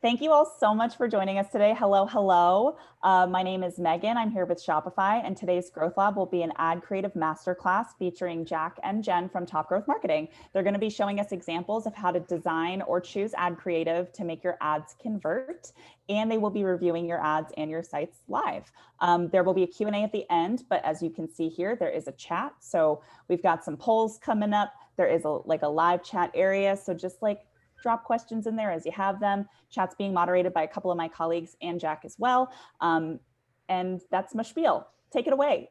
Thank you all so much for joining us today. Hello, hello. My name is Megan. I'm here with Shopify, and today's Growth Lab will be an ad creative masterclass featuring Jack and Jen from Top Growth Marketing. They're going to be showing us examples of how to design or choose ad creative to make your ads convert, and they will be reviewing your ads and your sites live. There will be a Q&A at the end, but as you can see here, there is a chat. So we've got some polls coming up. There is a live chat area. So just drop questions in there as you have them. Chat's being moderated by a couple of my colleagues and Jack as well. And that's my spiel. Take it away.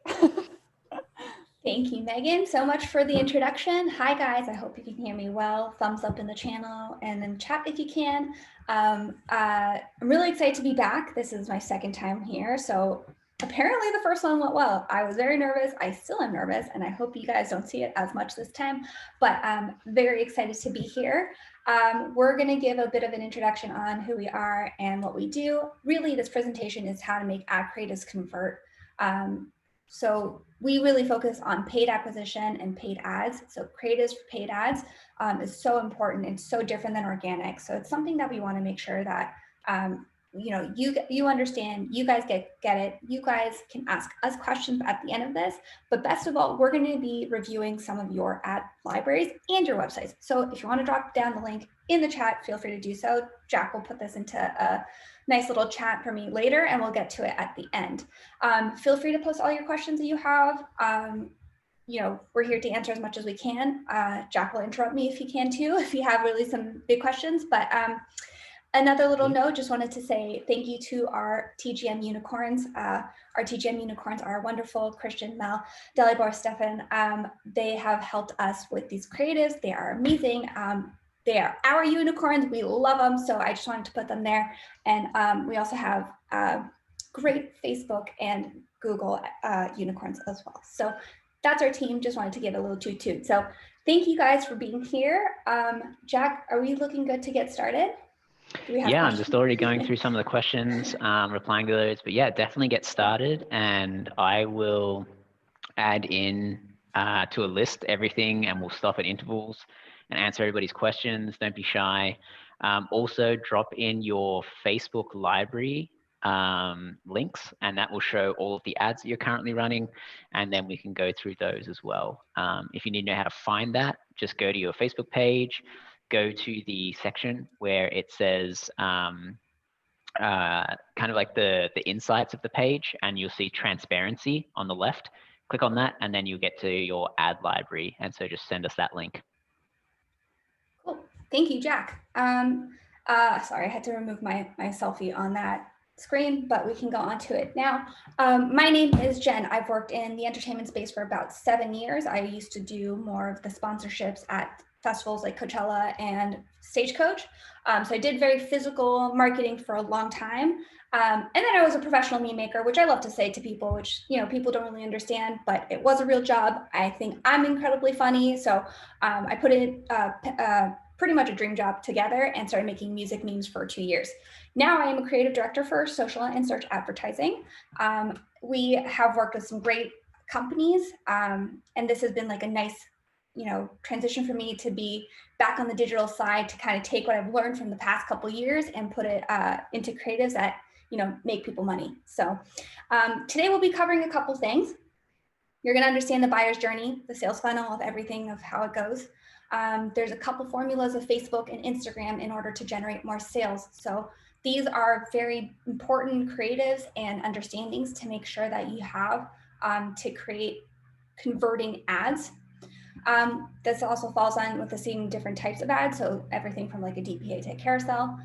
Thank you, Megan, so much for the introduction. Hi, guys. I hope you can hear me well. Thumbs up in the channel and then chat if you can. I'm really excited to be back. This is my second time here. So apparently the first one went well. I was very nervous. I still am nervous, and I hope you guys don't see it as much this time, but I'm very excited to be here. We're going to give a bit of an introduction on who we are and what we do. Really, this presentation is how to make ad creatives convert. So we really focus on paid acquisition and paid ads. So creatives for paid ads is so important. It's so different than organic. So it's something that we want to make sure that you understand, you guys get it. You guys can ask us questions at the end of this, but best of all, we're going to be reviewing some of your ad libraries and your websites. So if you want to drop down the link in the chat, feel free to do so. Jack will put this into a nice little chat for me later, and we'll get to it at the end. Feel free to post all your questions that you have. We're here to answer as much as we can. Jack will interrupt me if he can too, if you have really some big questions, but another little note, just wanted to say thank you to our TGM unicorns. Our TGM unicorns are wonderful, Christian, Mel, Delibor, Stefan. They have helped us with these creatives. They are amazing. They are our unicorns. We love them. So I just wanted to put them there. And we also have great Facebook and Google unicorns as well. So that's our team. Just wanted to give a little toot. So thank you guys for being here. Jack, are we looking good to get started? Yeah, I'm just already going through some of the questions, replying to those, but yeah, definitely get started, and I will add in to a list everything, and we'll stop at intervals and answer everybody's questions. Don't be shy. Also drop in your Facebook library links, and that will show all of the ads that you're currently running, and then we can go through those as well. If you need to know how to find that, just go to your Facebook page, go to the section where it says kind of like the insights of the page, and you'll see transparency on the left. Click on that, and then you'll get to your ad library. And so just send us that link. Cool. Thank you, Jack. Sorry, I had to remove my selfie on that screen, but we can go on to it now. My name is Jen. I've worked in the entertainment space for about 7 years. I used to do more of the sponsorships at festivals like Coachella and Stagecoach. So I did very physical marketing for a long time. And then I was a professional meme maker, which I love to say to people, which, people don't really understand, but it was a real job. I think I'm incredibly funny. So I put it pretty much a dream job together and started making music memes for 2 years. Now I am a creative director for social and search advertising. We have worked with some great companies, and this has been like a nice transition for me to be back on the digital side, to kind of take what I've learned from the past couple of years and put it into creatives that, make people money. So today we'll be covering a couple things. You're going to understand the buyer's journey, the sales funnel of everything, of how it goes. There's a couple formulas of Facebook and Instagram in order to generate more sales. So these are very important creatives and understandings to make sure that you have to create converting ads. This also falls on with the same different types of ads, so everything from like a DPA to a carousel.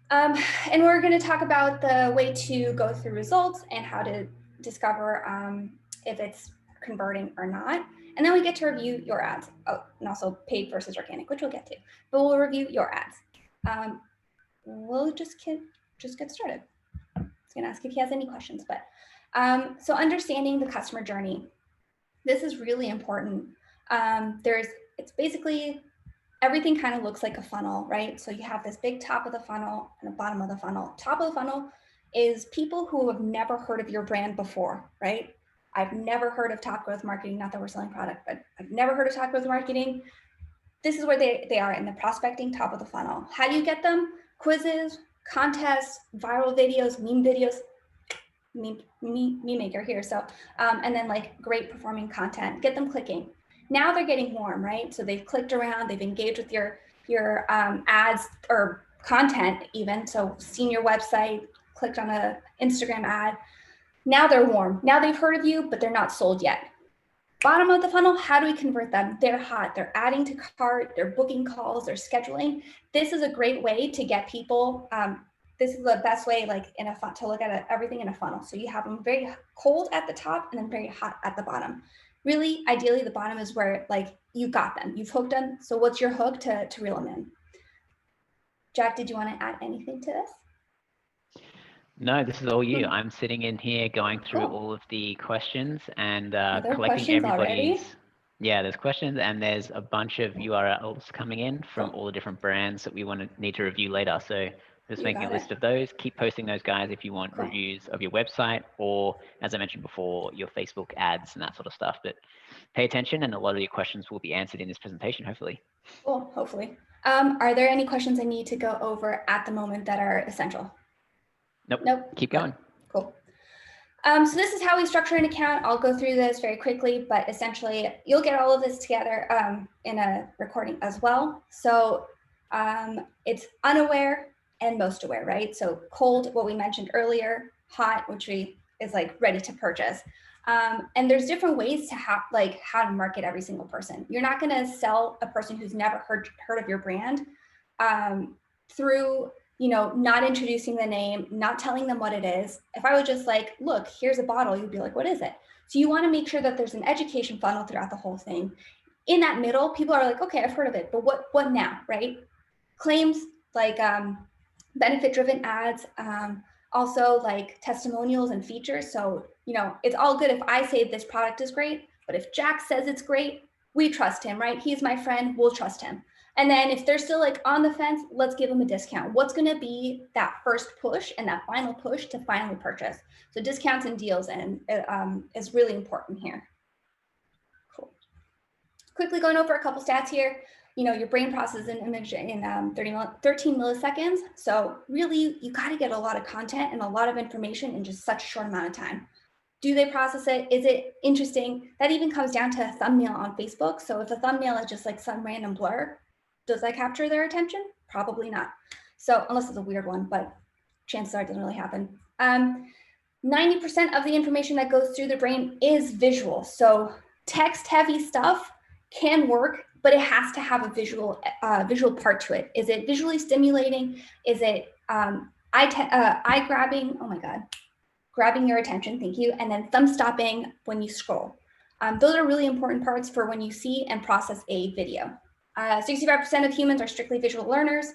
And we're going to talk about the way to go through results and how to discover if it's converting or not. And then we get to review your ads. Oh, and also paid versus organic, which we'll get to. But we'll review your ads. We'll just get started. I was going to ask if he has any questions, but so understanding the customer journey. This is really important. It's basically everything kind of looks like a funnel, right? So you have this big top of the funnel and the bottom of the funnel. Top of the funnel is people who have never heard of your brand before, right? I've never heard of Top Growth Marketing, not that we're selling product, but I've never heard of Top Growth Marketing. This is where they are in the prospecting top of the funnel. How do you get them? Quizzes, contests, viral videos, meme videos, meme maker here. So, and then like great performing content, get them clicking. Now they're getting warm, right? So they've clicked around, they've engaged with your ads or content even. So seen your website, clicked on a Instagram ad. Now they're warm. Now they've heard of you, but they're not sold yet. Bottom of the funnel, how do we convert them? They're hot, they're adding to cart, they're booking calls, they're scheduling. This is a great way to get people, this is the best way like in a funnel to look at everything in a funnel. So you have them very cold at the top and then very hot at the bottom. Really, ideally the bottom is where like you got them, you've hooked them. So what's your hook to reel them in? Jack, did you want to add anything to this? No, this is all you. I'm sitting in here going through all of the questions and collecting everybody's. Yeah, there's questions and there's a bunch of URLs coming in from all the different brands that we need to review later. So just making a list of those. Keep posting those, guys, if you want reviews of your website or, as I mentioned before, your Facebook ads and that sort of stuff. But pay attention and a lot of your questions will be answered in this presentation, hopefully. Cool, hopefully. Are there any questions I need to go over at the moment that are essential? Nope. Keep going. Cool. So this is how we structure an account. I'll go through this very quickly, but essentially you'll get all of this together in a recording as well. So it's unaware and most aware, right? So cold, what we mentioned earlier, hot, which is like ready to purchase. And there's different ways to how to market every single person. You're not going to sell a person who's never heard of your brand through not introducing the name, not telling them what it is. If I was just like, look, here's a bottle, you'd be like, what is it? So you want to make sure that there's an education funnel throughout the whole thing. In that middle, people are like, okay, I've heard of it, but what now, right? Claims like benefit-driven ads, also like testimonials and features. So, it's all good if I say this product is great, but if Jack says it's great, we trust him, right? He's my friend, we'll trust him. And then if they're still like on the fence, let's give them a discount. What's going to be that first push and that final push to finally purchase? So discounts and deals is really important here. Cool. Quickly going over a couple stats here. Your brain processes an image in 13 milliseconds. So really, you got to get a lot of content and a lot of information in just such a short amount of time. Do they process it? Is it interesting? That even comes down to a thumbnail on Facebook. So if a thumbnail is just like some random blur, does that capture their attention? Probably not. So unless it's a weird one, but chances are it doesn't really happen. 90% of the information that goes through the brain is visual. So text heavy stuff can work, but it has to have a visual part to it. Is it visually stimulating? Is it eye grabbing? Oh my God, grabbing your attention, thank you. And then thumb stopping when you scroll. Those are really important parts for when you see and process a video. 65% of humans are strictly visual learners.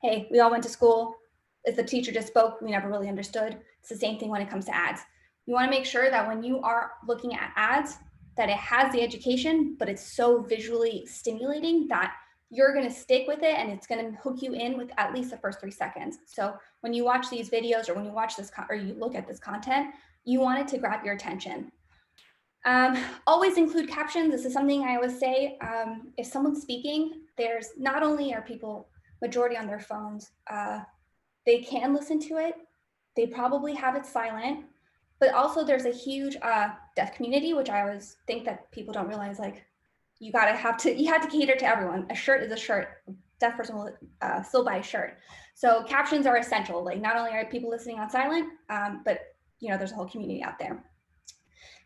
Hey, we all went to school. If the teacher just spoke, we never really understood. It's the same thing when it comes to ads. You want to make sure that when you are looking at ads, that it has the education, but it's so visually stimulating that you're going to stick with it and it's going to hook you in with at least the first 3 seconds. So when you watch these videos or when you watch this or you look at this content, you want it to grab your attention. Always include captions. This is something I always say. If someone's speaking, there's not only are people majority on their phones, they can listen to it. They probably have it silent, but also there's a huge deaf community, which I always think that people don't realize. Like you have to cater to everyone. A shirt is a shirt. A deaf person will still buy a shirt. So captions are essential. Like not only are people listening on silent, but there's a whole community out there.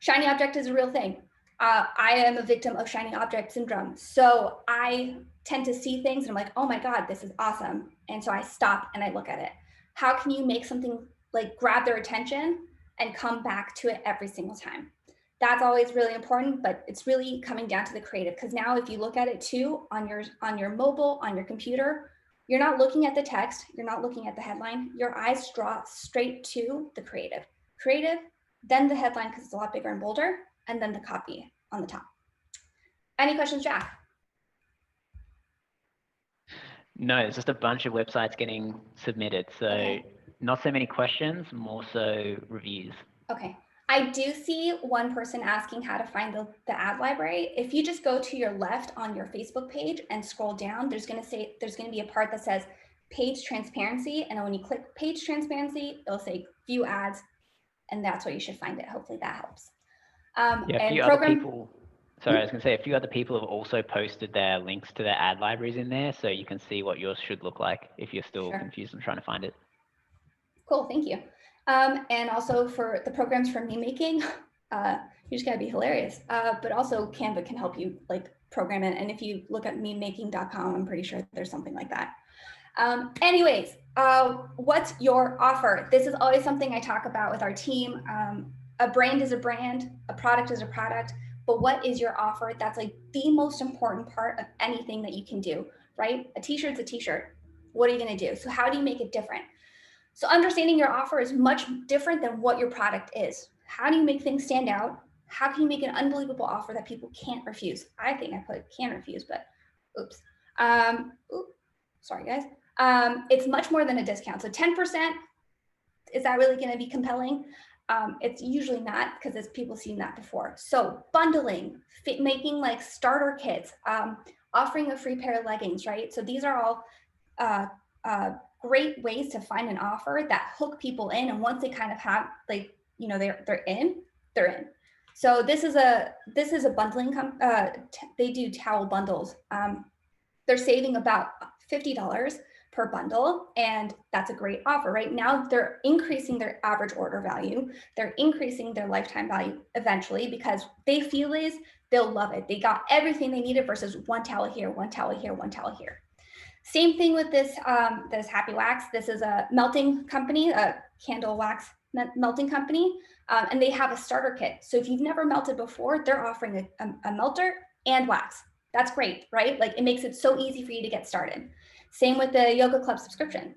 Shiny object is a real thing. I am a victim of shiny object syndrome. So I tend to see things and I'm like, oh my God, this is awesome. And so I stop and I look at it. How can you make something like grab their attention and come back to it every single time? That's always really important, but it's really coming down to the creative. Because now if you look at it too on your mobile, on your computer, you're not looking at the text, you're not looking at the headline, your eyes draw straight to the creative. Creative, then the headline because it's a lot bigger and bolder, and then the copy on the top. Any questions, Jack? No, it's just a bunch of websites getting submitted. So not so many questions, more so reviews. Okay. I do see one person asking how to find the ad library. If you just go to your left on your Facebook page and scroll down, there's going to be a part that says page transparency. And then when you click page transparency, it'll say view ads, and that's where you should find it. Hopefully that helps. Yeah, a few other people, sorry, I was going to say, a few other people have also posted their links to their ad libraries in there, so you can see what yours should look like if you're still confused and trying to find it. Cool, thank you. And also for the programs for meme making, you just gotta be hilarious. But also Canva can help you like program it. And if you look at mememaking.com, I'm pretty sure there's something like that. Anyways, what's your offer? This is always something I talk about with our team. A brand is a brand, a product is a product, but what is your offer? That's like the most important part of anything that you can do, right? A t-shirt's a t-shirt. What are you gonna do? So how do you make it different? So understanding your offer is much different than what your product is. How do you make things stand out? How can you make an unbelievable offer that people can't refuse? I think I put can't refuse, but oops. Sorry guys. It's much more than a discount. So 10%, is that really going to be compelling? It's usually not, because as people seen that before. So bundling, making like starter kits, offering a free pair of leggings, right? So these are all great ways to find an offer that hook people in. And once they kind of have like, you know, they're in. So this is a bundling, they do towel bundles. They're saving about $50 per bundle, and that's a great offer. Right now, they're increasing their average order value. They're increasing their lifetime value eventually, because they feel is they'll love it. They got everything they needed versus one towel here, one towel here, one towel here. Same thing with this, this Happy Wax. This is a melting company, a candle wax melting company, and they have a starter kit. So if you've never melted before, they're offering a melter and wax. That's great, right? Like it makes it so easy for you to get started. Same with the Yoga Club subscription.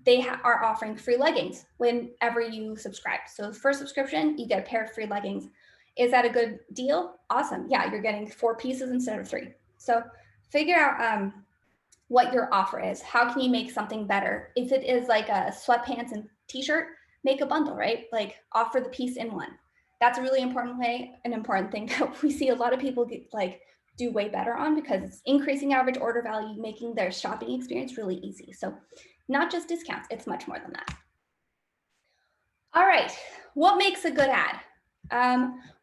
They are offering free leggings whenever you subscribe. So for subscription, you get a pair of free leggings. Is that a good deal? Awesome. Yeah, you're getting 4 pieces instead of 3. So figure out what your offer is. How can you make something better? If it is like a sweatpants and t-shirt, make a bundle, right? Like offer the piece in one. That's a really important thing that we see a lot of people do way better on, because it's increasing average order value, making their shopping experience really easy. So not just discounts, it's much more than that. All right, what makes a good ad?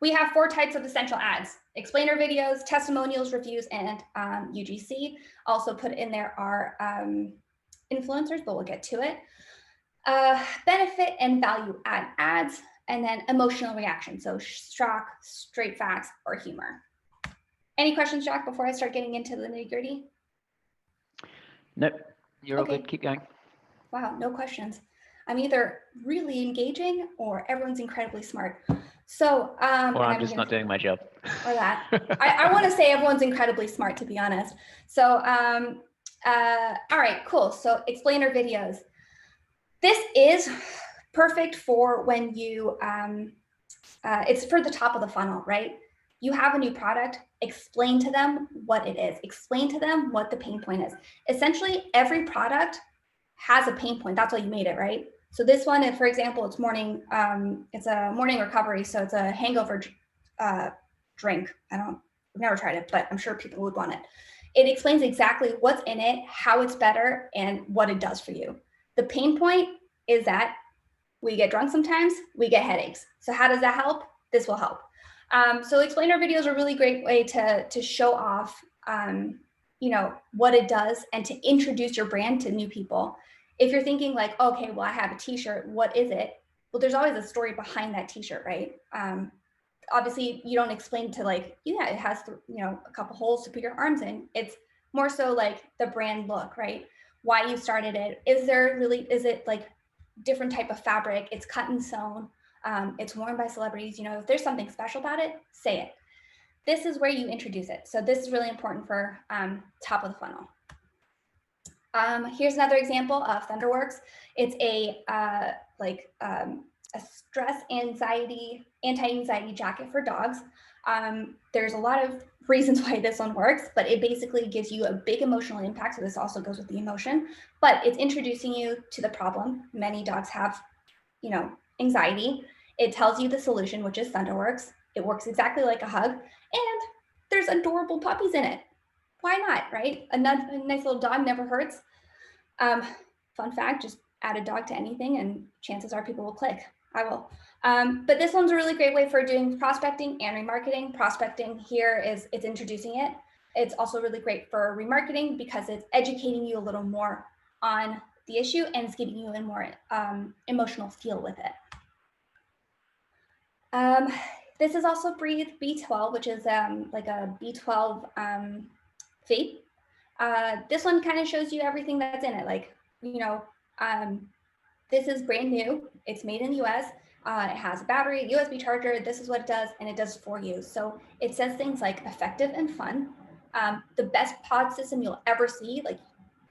We have 4 types of essential ads: explainer videos, testimonials, reviews, and UGC. Also put in there are influencers, but we'll get to it. Benefit and value add ads, and then emotional reaction. So shock, straight facts, or humor. Any questions, Jack, before I start getting into the nitty-gritty? Nope, you're all good. Keep going. Wow, no questions. I'm either really engaging or everyone's incredibly smart. So, or I'm just not doing my job. Or that. I want to say everyone's incredibly smart, to be honest. So, all right, cool. So explainer videos. This is perfect for when you, it's for the top of the funnel, right? You have a new product, explain to them what it is. Explain to them what the pain point is. Essentially, every product has a pain point. That's why you made it, right? So this one, for example, it's it's a morning recovery. So it's a hangover drink. I've never tried it, but I'm sure people would want it. It explains exactly what's in it, how it's better, and what it does for you. The pain point is that we get drunk sometimes, we get headaches. So how does that help? This will help. So explainer videos are a really great way to show off, you know, what it does and to introduce your brand to new people. If you're thinking like, okay, well, I have a t-shirt, what is it? Well, there's always a story behind that t-shirt, right? Obviously, you don't explain to like, yeah, it has, you know, a couple holes to put your arms in. It's more so like the brand look, right? Why you started it. Is it like different type of fabric? It's cut and sewn. It's worn by celebrities. You know, if there's something special about it, say it. This is where you introduce it. So this is really important for top of the funnel. Here's another example of Thunderworks. It's a stress anti-anxiety jacket for dogs. There's a lot of reasons why this one works, but it basically gives you a big emotional impact. So this also goes with the emotion, but it's introducing you to the problem. Many dogs have, you know, anxiety. It tells you the solution, which is Thunderworks. It works exactly like a hug, and there's adorable puppies in it. Why not, right? A nice little dog never hurts. Fun fact, just add a dog to anything and chances are people will click. I will. But this one's a really great way for doing prospecting and remarketing. Prospecting here is it's introducing it. It's also really great for remarketing because it's educating you a little more on the issue and it's giving you a more emotional feel with it. This is also Breathe B12, which is like a B12 vape. This one kind of shows you everything that's in it. Like, you know, this is brand new. It's made in the US. It has a battery, USB charger. This is what it does, and it does for you. So it says things like effective and fun. The best pod system you'll ever see, like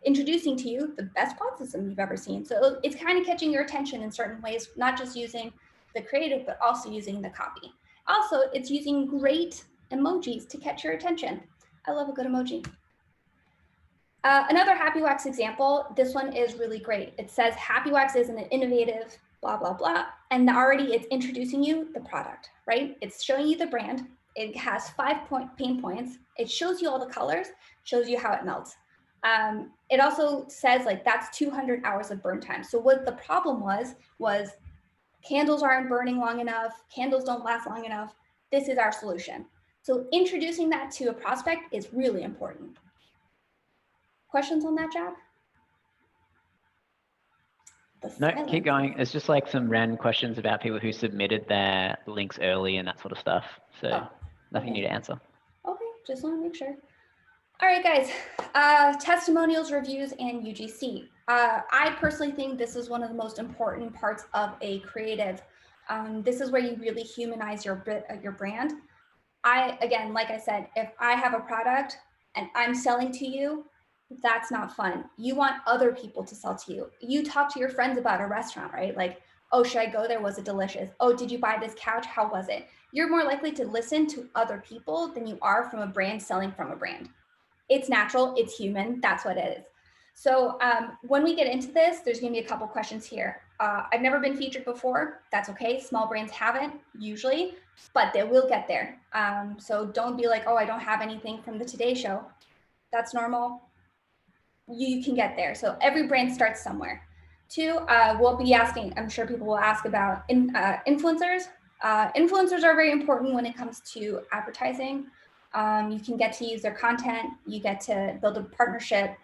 introducing to you the best pod system you've ever seen. So it's kind of catching your attention in certain ways, not just using the creative, but also using the copy. Also, it's using great emojis to catch your attention. I love a good emoji. Another Happy Wax example, this one is really great. It says Happy Wax is an innovative, blah, blah, blah. And already it's introducing you the product, right? It's showing you the brand. It has 5 pain points. It shows you all the colors, shows you how it melts. It also says like that's 200 hours of burn time. So what the problem was candles aren't burning long enough. Candles don't last long enough. This is our solution. So introducing that to a prospect is really important. Questions on that, Jack? No, keep going. It's just like some random questions about people who submitted their links early and that sort of stuff. So nothing new to answer. Okay, just want to make sure. All right, guys, testimonials, reviews, and UGC. I personally think this is one of the most important parts of a creative. This is where you really humanize your brand. Again, like I said, if I have a product and I'm selling to you, that's not fun. You want other people to sell to you. You talk to your friends about a restaurant, right? Like, oh, should I go there? Was it delicious? Oh, did you buy this couch? How was it? You're more likely to listen to other people than you are from a brand selling from a brand. It's natural, it's human, that's what it is. So when we get into this, there's gonna be a couple questions here. I've never been featured before, that's okay. Small brands haven't usually, but they will get there. So don't be like, oh, I don't have anything from the Today Show. That's normal. You can get there. So every brand starts somewhere. Two, we'll be asking, I'm sure people will ask about influencers. Influencers are very important when it comes to advertising. You can get to use their content. You get to build a partnership.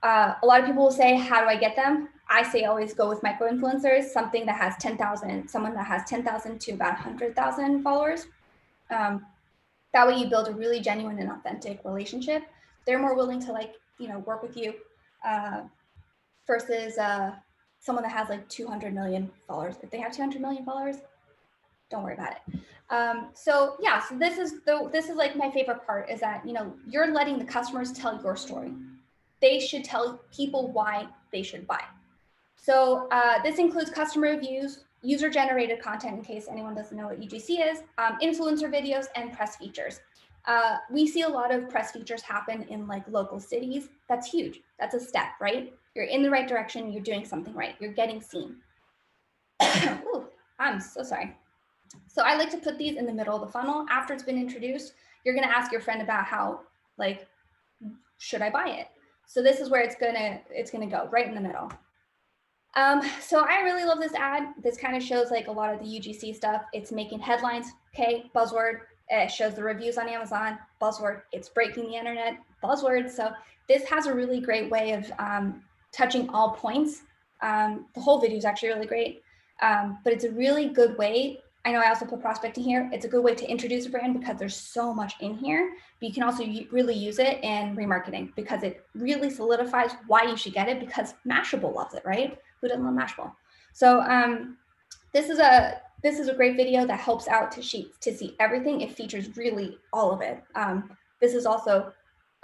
A lot of people will say, how do I get them? I say always go with micro influencers, something that has 10,000, someone that has 10,000 to about 100,000 followers. That way you build a really genuine and authentic relationship. They're more willing to work with you versus someone that has like 200 million followers. If they have 200 million followers, don't worry about it. So this is like my favorite part is that, you're letting the customers tell your story. They should tell people why they should buy. So this includes customer reviews, user-generated content, in case anyone doesn't know what UGC is, influencer videos, and press features. We see a lot of press features happen in like local cities. That's huge. That's a step, right? You're in the right direction. You're doing something right. You're getting seen. Ooh, I'm so sorry. So I like to put these in the middle of the funnel. After it's been introduced, you're going to ask your friend about how, should I buy it? So this is where it's gonna go right in the middle. So I really love this ad. This kind of shows like a lot of the UGC stuff. It's making headlines. Okay, buzzword. It shows the reviews on Amazon. Buzzword. It's breaking the internet. Buzzword. So this has a really great way of touching all points. The whole video is actually really great, but it's a really good way. I know I also put prospecting here. It's a good way to introduce a brand because there's so much in here, but you can also really use it in remarketing because it really solidifies why you should get it because Mashable loves it, right? Who doesn't love Mashable? So this is a great video that helps out to see everything. It features really all of it. This is also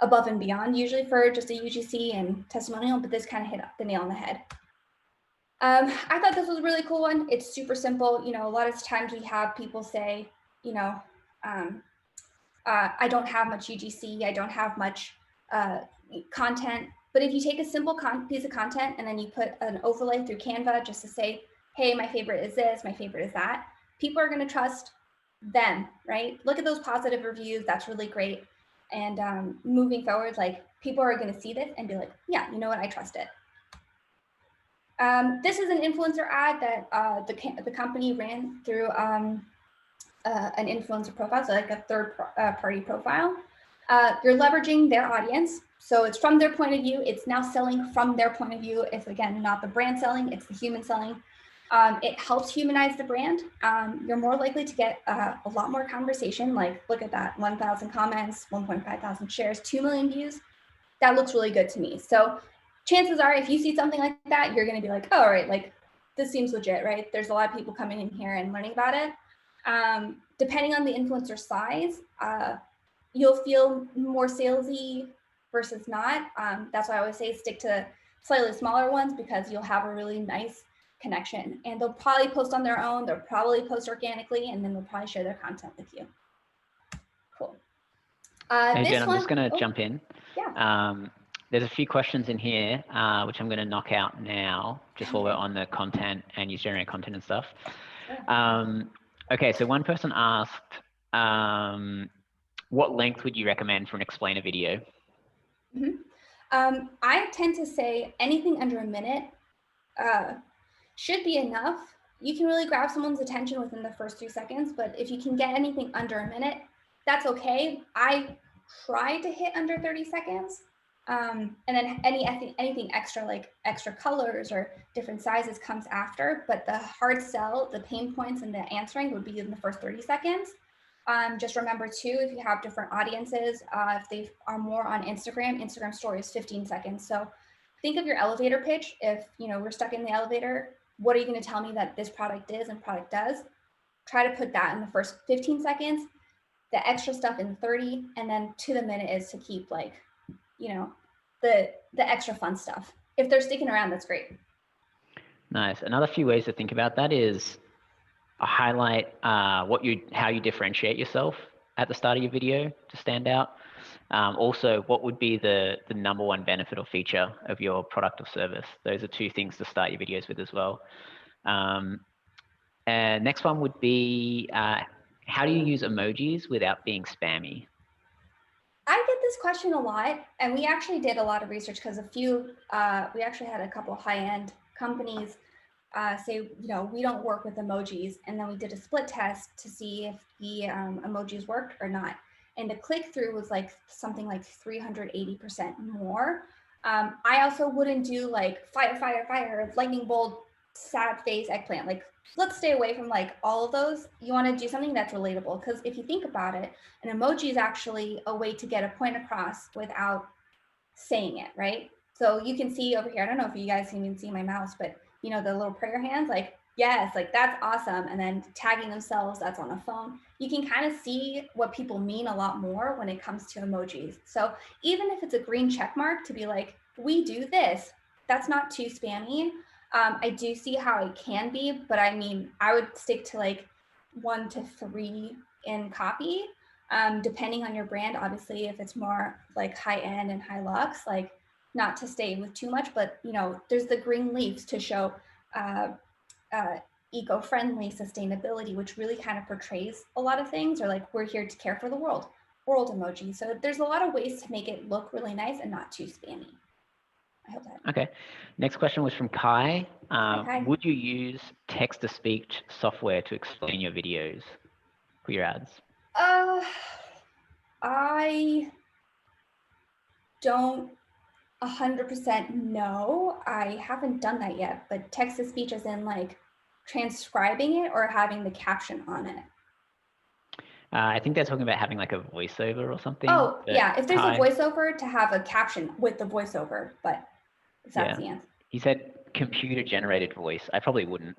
above and beyond usually for just a UGC and testimonial, but this kind of hit the nail on the head. I thought this was a really cool one. It's super simple. A lot of times we have people say, I don't have much UGC. I don't have much content. But if you take a simple piece of content and then you put an overlay through Canva just to say, hey, my favorite is this, my favorite is that, people are going to trust them, right? Look at those positive reviews. That's really great. And moving forward, people are going to see this and be like, yeah, you know what? I trust it. This is an influencer ad that the company ran through an influencer profile, so like a third party profile. You're leveraging their audience. So it's from their point of view. It's now selling from their point of view. It's, again, not the brand selling, it's the human selling. It helps humanize the brand. You're more likely to get a lot more conversation. Like, look at that, 1,000 comments, 1.5 thousand shares, 2 million views. That looks really good to me. So chances are, if you see something like that, you're going to be like, oh, all right, like this seems legit, right? There's a lot of people coming in here and learning about it. Depending on the influencer size, you'll feel more salesy versus not. That's why I always say stick to slightly smaller ones, because you'll have a really nice connection, and they'll probably post on their own. They'll probably post organically, and then they'll probably share their content with you. Cool. Hey, Jen, I'm just going to jump in. Yeah. There's a few questions in here, which I'm going to knock out now, just while we're on the content and user-generated content and stuff. Okay, so one person asked, what length would you recommend for an explainer video? I tend to say anything under a minute should be enough. You can really grab someone's attention within the first 2 seconds, but if you can get anything under a minute, that's okay. I try to hit under 30 seconds. And then anything extra, like extra colors or different sizes, comes after, but the hard sell, the pain points and the answering would be in the first 30 seconds. Just remember too, if you have different audiences, if they are more on Instagram story is 15 seconds. So think of your elevator pitch. If we're stuck in the elevator, what are you going to tell me that this product is and product does? Try to put that in the first 15 seconds, the extra stuff in 30, and then to the minute is to keep like, the extra fun stuff. If they're sticking around, that's great. Nice. Another few ways to think about that is highlight how you differentiate yourself at the start of your video to stand out. Also, what would be the number one benefit or feature of your product or service? Those are 2 things to start your videos with as well. And next one would be, how do you use emojis without being spammy? I get this question a lot, and we actually did a lot of research because we actually had a couple high-end companies say, we don't work with emojis. And then we did a split test to see if the emojis worked or not. And the click-through was like something like 380% more. I also wouldn't do like fire, lightning bolt, sad face, eggplant. Like, let's stay away from like all of those. You want to do something that's relatable, because if you think about it, an emoji is actually a way to get a point across without saying it, right? So you can see over here, I don't know if you guys can even see my mouse, but the little prayer hands, like, yes, like that's awesome. And then tagging themselves, that's on a phone. You can kind of see what people mean a lot more when it comes to emojis. So even if it's a green check mark to be like, we do this, that's not too spammy. I do see how it can be, but I mean, I would stick to like 1 to 3 in copy, depending on your brand. Obviously, if it's more like high end and high lux, like not to stay with too much, but there's the green leaves to show eco-friendly sustainability, which really kind of portrays a lot of things, or like, we're here to care for the world emoji. So there's a lot of ways to make it look really nice and not too spammy. I hope that. Okay. Next question was from Kai. Kai. Would you use text-to-speech software to explain your videos for your ads? I don't 100% know. I haven't done that yet, but text-to-speech as in like transcribing it or having the caption on it? I think they're talking about having like a voiceover or something. Oh, yeah. If there's Kai, a voiceover, to have a caption with the voiceover, but if that's the answer. He said computer-generated voice. I probably wouldn't.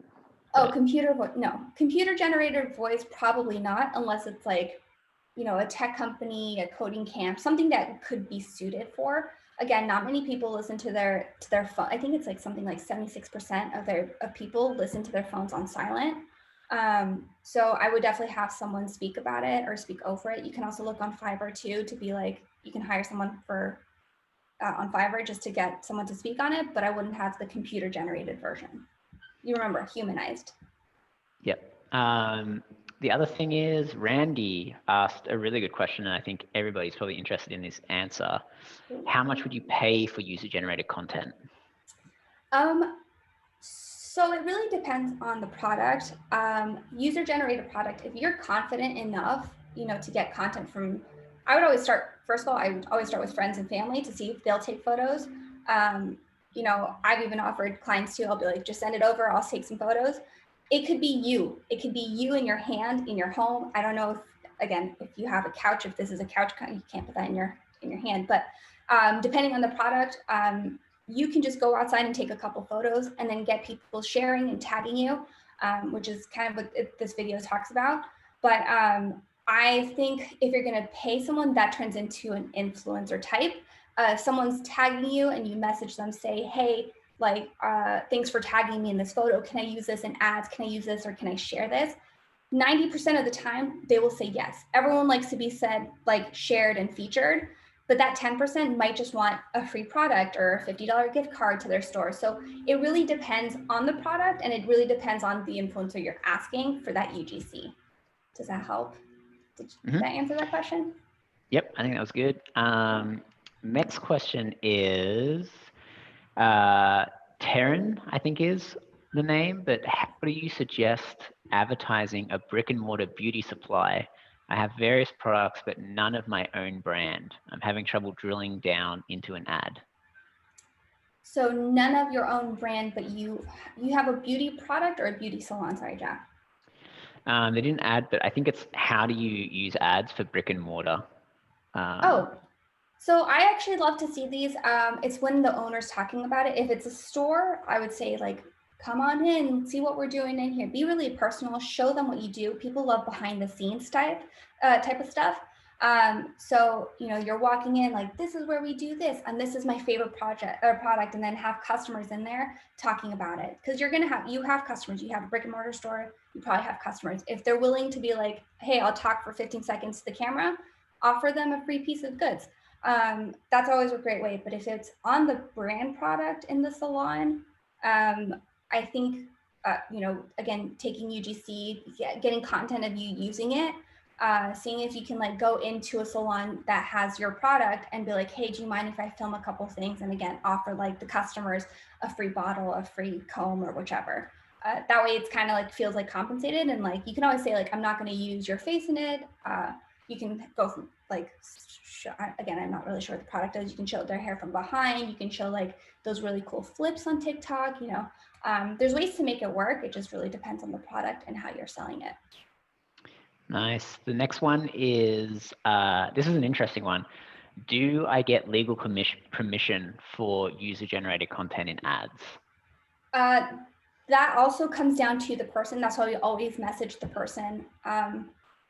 Oh, computer-generated voice, probably not, unless it's like, a tech company, a coding camp, something that could be suited for. Again, not many people listen to their phone. I think it's like something like 76% of people listen to their phones on silent. So I would definitely have someone speak about it or speak over it. You can also look on Fiverr too, to be like, you can hire someone on Fiverr just to get someone to speak on it, but I wouldn't have the computer generated version. You remember, humanized. Yep. The other thing is, Randy asked a really good question, and I think everybody's probably interested in this answer. How much would you pay for user-generated content? So it really depends on the product. User-generated product, if you're confident enough, to get content from, I would always start, first of all, I would always start with friends and family to see if they'll take photos. I've even offered clients too, I'll be like, just send it over, I'll take some photos. It could be you. It could be you in your hand, in your home. I don't know if you have a couch, if this is a couch, you can't put that in your hand, but depending on the product, you can just go outside and take a couple photos and then get people sharing and tagging you, which is kind of what this video talks about. But I think if you're going to pay someone, that turns into an influencer type. If someone's tagging you and you message them, say, hey, like, thanks for tagging me in this photo. Can I use this in ads? Can I use this, or can I share this? 90% of the time, they will say yes. Everyone likes to be said, like, shared and featured, but that 10% might just want a free product or a $50 gift card to their store. So it really depends on the product, and it really depends on the influencer you're asking for that UGC. Does that help? Did that answer that question? Yep, I think that was good. Next question is, Taryn, I think is the name, but how do you suggest advertising a brick and mortar beauty supply? I have various products, but none of my own brand. I'm having trouble drilling down into an ad. So none of your own brand, but you have a beauty product or a beauty salon? Sorry, Jack. They didn't add, but I think it's how do you use ads for brick and mortar? So I actually love to see these. It's when the owner's talking about it. If it's a store, I would say, like, come on in, see what we're doing in here. Be really personal, show them what you do. People love behind the scenes type of stuff. So, you're walking in like, this is where we do this, and this is my favorite product, and then have customers in there talking about it. Because you have customers, you have a brick and mortar store, you probably have customers. If they're willing to be like, hey, I'll talk for 15 seconds to the camera, offer them a free piece of goods. That's always a great way. But if it's on the brand product in the salon, I think, again, taking UGC, getting content of you using it, seeing if you can, like, go into a salon that has your product and be like, hey, do you mind if I film a couple things? And again, offer, like, the customers a free bottle, a free comb, or whichever. That way it's kind of like feels like compensated. And, like, you can always say, like, I'm not going to use your face in it. You can go from, like, again, I'm not really sure what the product is. You can show their hair from behind. You can show, like, those really cool flips on TikTok. There's ways to make it work. It just really depends on the product and how you're selling it. Nice. The next one is, this is an interesting one. Do I get legal permission for user-generated content in ads? That also comes down to the person. That's why we always message the person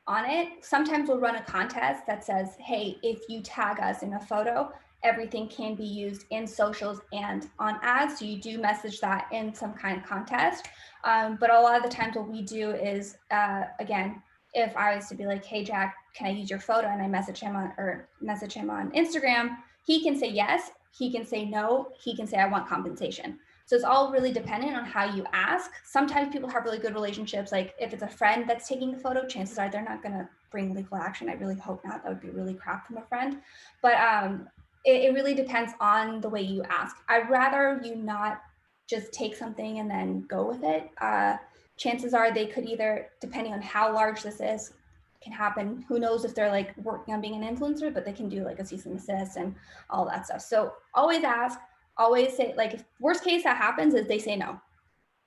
on it. Sometimes we'll run a contest that says, hey, if you tag us in a photo, everything can be used in socials and on ads. So you do message that in some kind of contest. But a lot of the times what we do is, again, if I was to be like, hey, Jack, can I use your photo? And I message him on Instagram, he can say yes, he can say no, he can say I want compensation. So it's all really dependent on how you ask. Sometimes people have really good relationships. Like, if it's a friend that's taking the photo, chances are they're not going to bring legal action. I really hope not. That would be really crap from a friend. But it really depends on the way you ask. I'd rather you not just take something and then go with it. Chances are they could either, depending on how large this is, can happen. Who knows if they're, like, working on being an influencer, but they can do, like, a cease and desist and all that stuff. So always ask. Always say, like, if worst case that happens is they say no.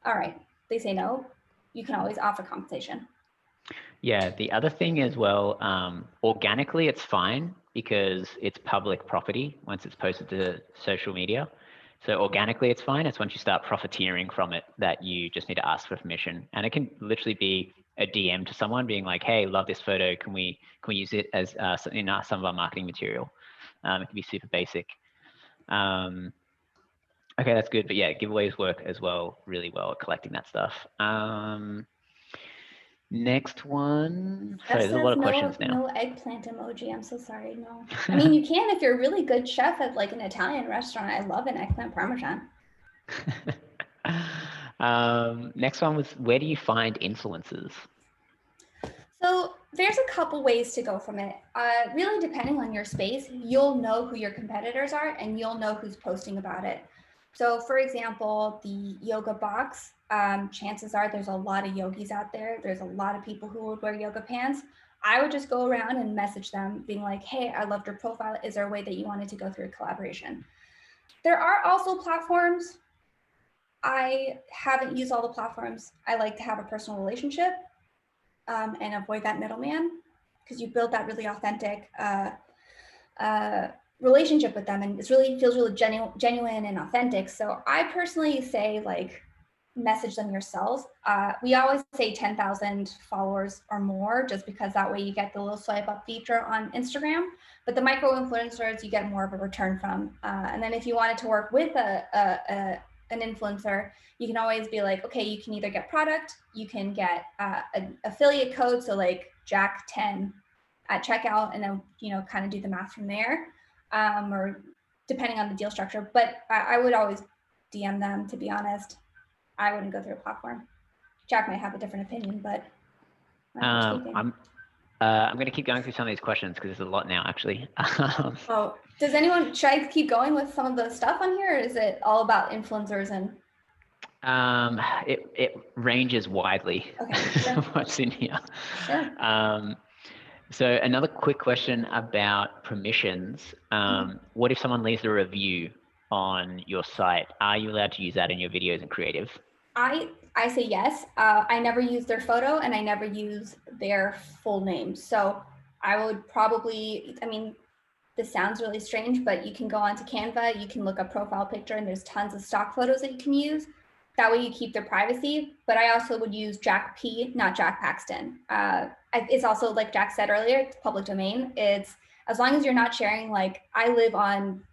All right, they say no, you can always offer compensation. Yeah, the other thing as well, organically it's fine because it's public property once it's posted to social media. So organically it's fine. It's once you start profiteering from it that you just need to ask for permission. And it can literally be a DM to someone being like, hey, love this photo. Can we use it as in some of our marketing material? It can be super basic. Okay, that's good. But yeah, giveaways work as well, really well at collecting that stuff. Next one. Sorry, there's a lot of questions now. No eggplant emoji. I'm so sorry. No. I mean, you can if you're a really good chef at, like, an Italian restaurant. I love an eggplant parmesan. Next one was, where do you find influencers? So there's a couple ways to go from it. Really depending on your space, you'll know who your competitors are and you'll know who's posting about it. So for example, the yoga box chances are there's a lot of yogis out there. There's a lot of people who would wear yoga pants. I would just go around and message them being like, hey, I loved your profile. Is there a way that you wanted to go through a collaboration? There are also platforms. I haven't used all the platforms. I like to have a personal relationship and avoid that middleman, because you build that really authentic relationship with them, and it feels really genuine and authentic. So I personally say, like, message them yourselves. We always say 10,000 followers or more, just because that way you get the little swipe up feature on Instagram. But the micro influencers, you get more of a return from. And then if you wanted to work with an influencer, you can always be like, okay, you can either get product, you can get an affiliate code, so like Jack 10 at checkout, and then, you know, kind of do the math from there, or depending on the deal structure. But I would always DM them, to be honest. I wouldn't go through a platform. Jack might have a different opinion, but I'm going to keep going through some of these questions because there's a lot now, actually. Oh, should I keep going with some of the stuff on here, or is it all about influencers and? It ranges widely. Okay, sure. What's in here. Sure. So another quick question about permissions. What if someone leaves a review on your site? Are you allowed to use that in your videos and creative? I say yes. I never use their photo, and I never use their full name. So I would probably, I mean, this sounds really strange, but you can go onto Canva, you can look up profile picture, and there's tons of stock photos that you can use. That way you keep their privacy. But I also would use Jack P, not Jack Paxton. It's also, like Jack said earlier, it's public domain. It's, as long as you're not sharing, like, I live on,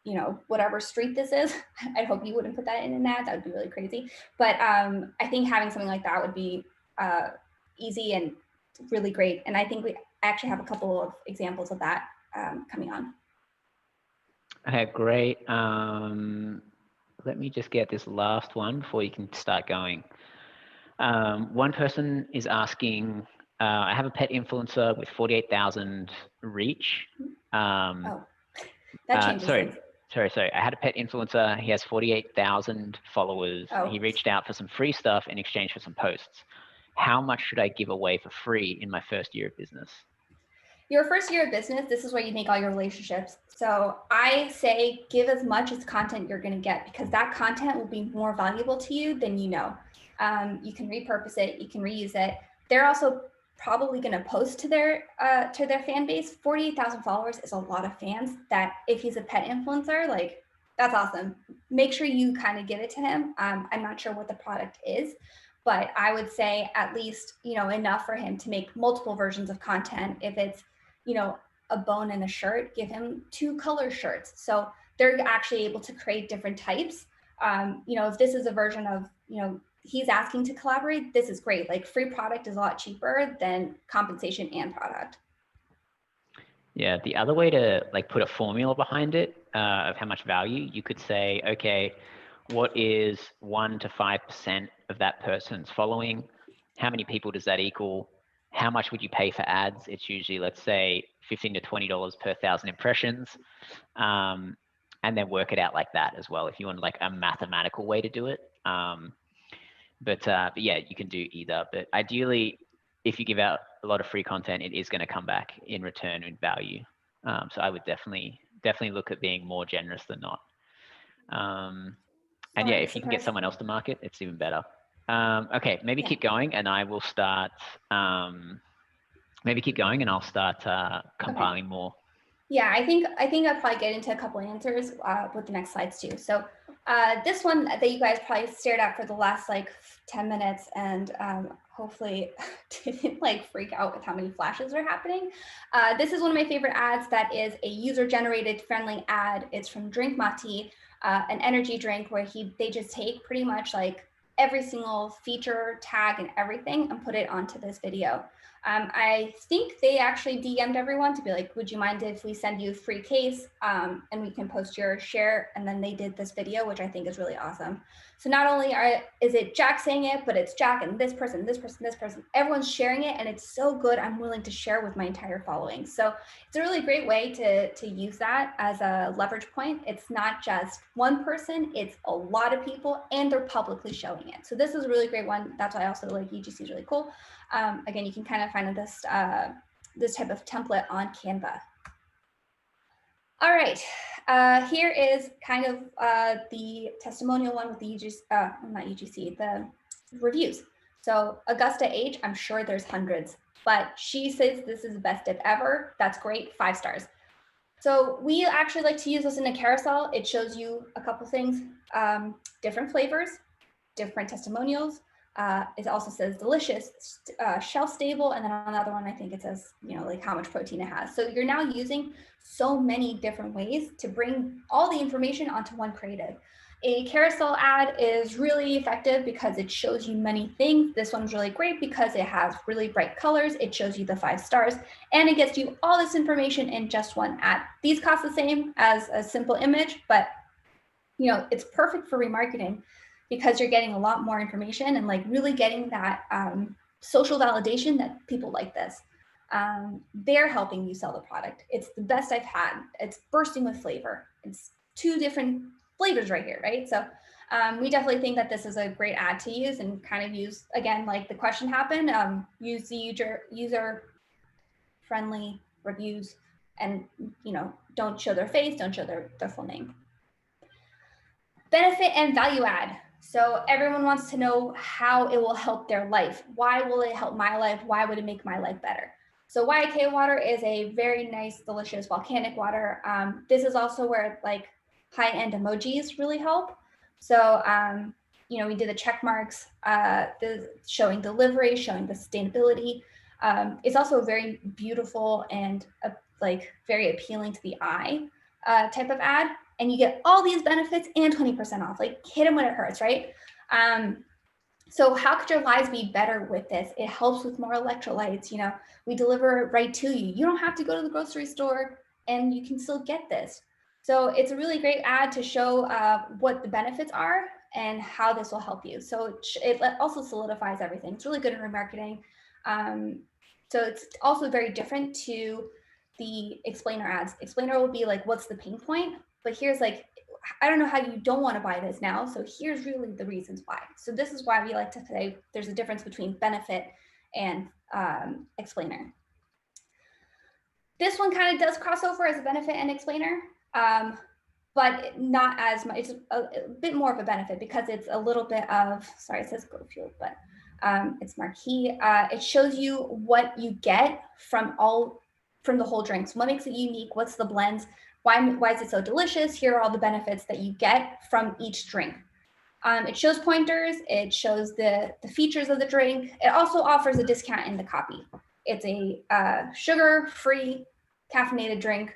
you know, whatever street this is. I hope you wouldn't put that in an ad. That would be really crazy. But I think having something like that would be easy and really great. And I think we actually have a couple of examples of that coming on. Okay, great. Let me just get this last one before you can start going. One person is asking, I have a pet influencer with 48,000 reach. That changes things. Sorry. I had a pet influencer. He has 48,000 followers. Oh. He reached out for some free stuff in exchange for some posts. How much should I give away for free in my first year of business? Your first year of business, this is where you make all your relationships. So I say give as much as content you're going to get, because that content will be more valuable to you than you know. You can repurpose it, you can reuse it. They're also probably going to post to their fan base. 48,000 followers is a lot of fans. That if he's a pet influencer, like, that's awesome. Make sure you kind of give it to him. I'm not sure what the product is, but I would say at least, you know, enough for him to make multiple versions of content. If it's, you know, a bone in a shirt, give him 2 color shirts. So they're actually able to create different types. You know, if this is a version of, you know, he's asking to collaborate, this is great. Like, free product is a lot cheaper than compensation and product. Yeah, the other way to, like, put a formula behind it of how much value, you could say, okay, what is 1 to 5% of that person's following? How many people does that equal? How much would you pay for ads? It's usually, let's say, $15 to $20 per 1,000 impressions. And then work it out like that as well, if you want, like, a mathematical way to do it. But yeah, you can do either. But ideally, if you give out a lot of free content, it is going to come back in return in value. So I would definitely look at being more generous than not. And yeah, if you can get someone else to market, it's even better. Okay, maybe keep going, and I will start. Maybe keep going, and I'll start compiling more. Yeah, I think I'll probably get into a couple answers with the next slides too. So this one that you guys probably stared at for the last like 10 minutes, and hopefully didn't like freak out with how many flashes are happening. This is one of my favorite ads that is a user-generated friendly ad. It's from Drink Mati, an energy drink where they just take pretty much like every single feature, tag, and everything and put it onto this video. I think they actually DM'd everyone to be like, would you mind if we send you a free case and we can post your share? And then they did this video, which I think is really awesome. So not only is it Jack saying it, but it's Jack and this person, this person, this person, everyone's sharing it. And it's so good. I'm willing to share with my entire following. So it's a really great way to use that as a leverage point. It's not just one person, it's a lot of people, and they're publicly showing it. So this is a really great one. That's why I also like UGC is really cool. Again, you can kind of find this, this type of template on Canva. All right, here is kind of the testimonial one with the UGC, not UGC, the reviews. So Augusta H, I'm sure there's hundreds, but she says this is the best dip ever. That's great, 5 stars. So we actually like to use this in a carousel. It shows you a couple things, different flavors, different testimonials. It also says delicious, shelf stable, and then on the other one, I think it says, you know, like how much protein it has. So you're now using so many different ways to bring all the information onto one creative. A carousel ad is really effective because it shows you many things. This one's really great because it has really bright colors. It shows you the 5 stars, and it gets you all this information in just one ad. These cost the same as a simple image, but you know, it's perfect for remarketing because you're getting a lot more information and like really getting that social validation that people like this. They're helping you sell the product. It's the best I've had. It's bursting with flavor. It's 2 different flavors right here, right? So we definitely think that this is a great ad to use and kind of use, again, like the question happened, use the user-friendly reviews and, you know, don't show their face, don't show their full name. Benefit and value add. So everyone wants to know how it will help their life. Why will it help my life? Why would it make my life better? So YK water is a very nice, delicious volcanic water. This is also where like high-end emojis really help. So, you know, we did the check marks, showing delivery, showing the sustainability. It's also very beautiful and like very appealing to the eye type of ad. And you get all these benefits and 20% off, like hit them when it hurts, right? So how could your lives be better with this? It helps with more electrolytes, you know, we deliver it right to you. You don't have to go to the grocery store and you can still get this. So it's a really great ad to show what the benefits are and how this will help you. So it also solidifies everything. It's really good in remarketing. So it's also very different to the explainer ads. Explainer will be like, what's the pain point? But here's like, I don't know how you don't want to buy this now. So here's really the reasons why. So this is why we like to say there's a difference between benefit and explainer. This one kind of does cross over as a benefit and explainer, but not as much. It's a bit more of a benefit because it's a little bit of, sorry, it says Go Fuel, but it's marquee. It shows you what you get from the whole drink. So what makes it unique? What's the blends? Why is it so delicious? Here are all the benefits that you get from each drink. It shows pointers. It shows the features of the drink. It also offers a discount in the copy. It's a sugar-free caffeinated drink.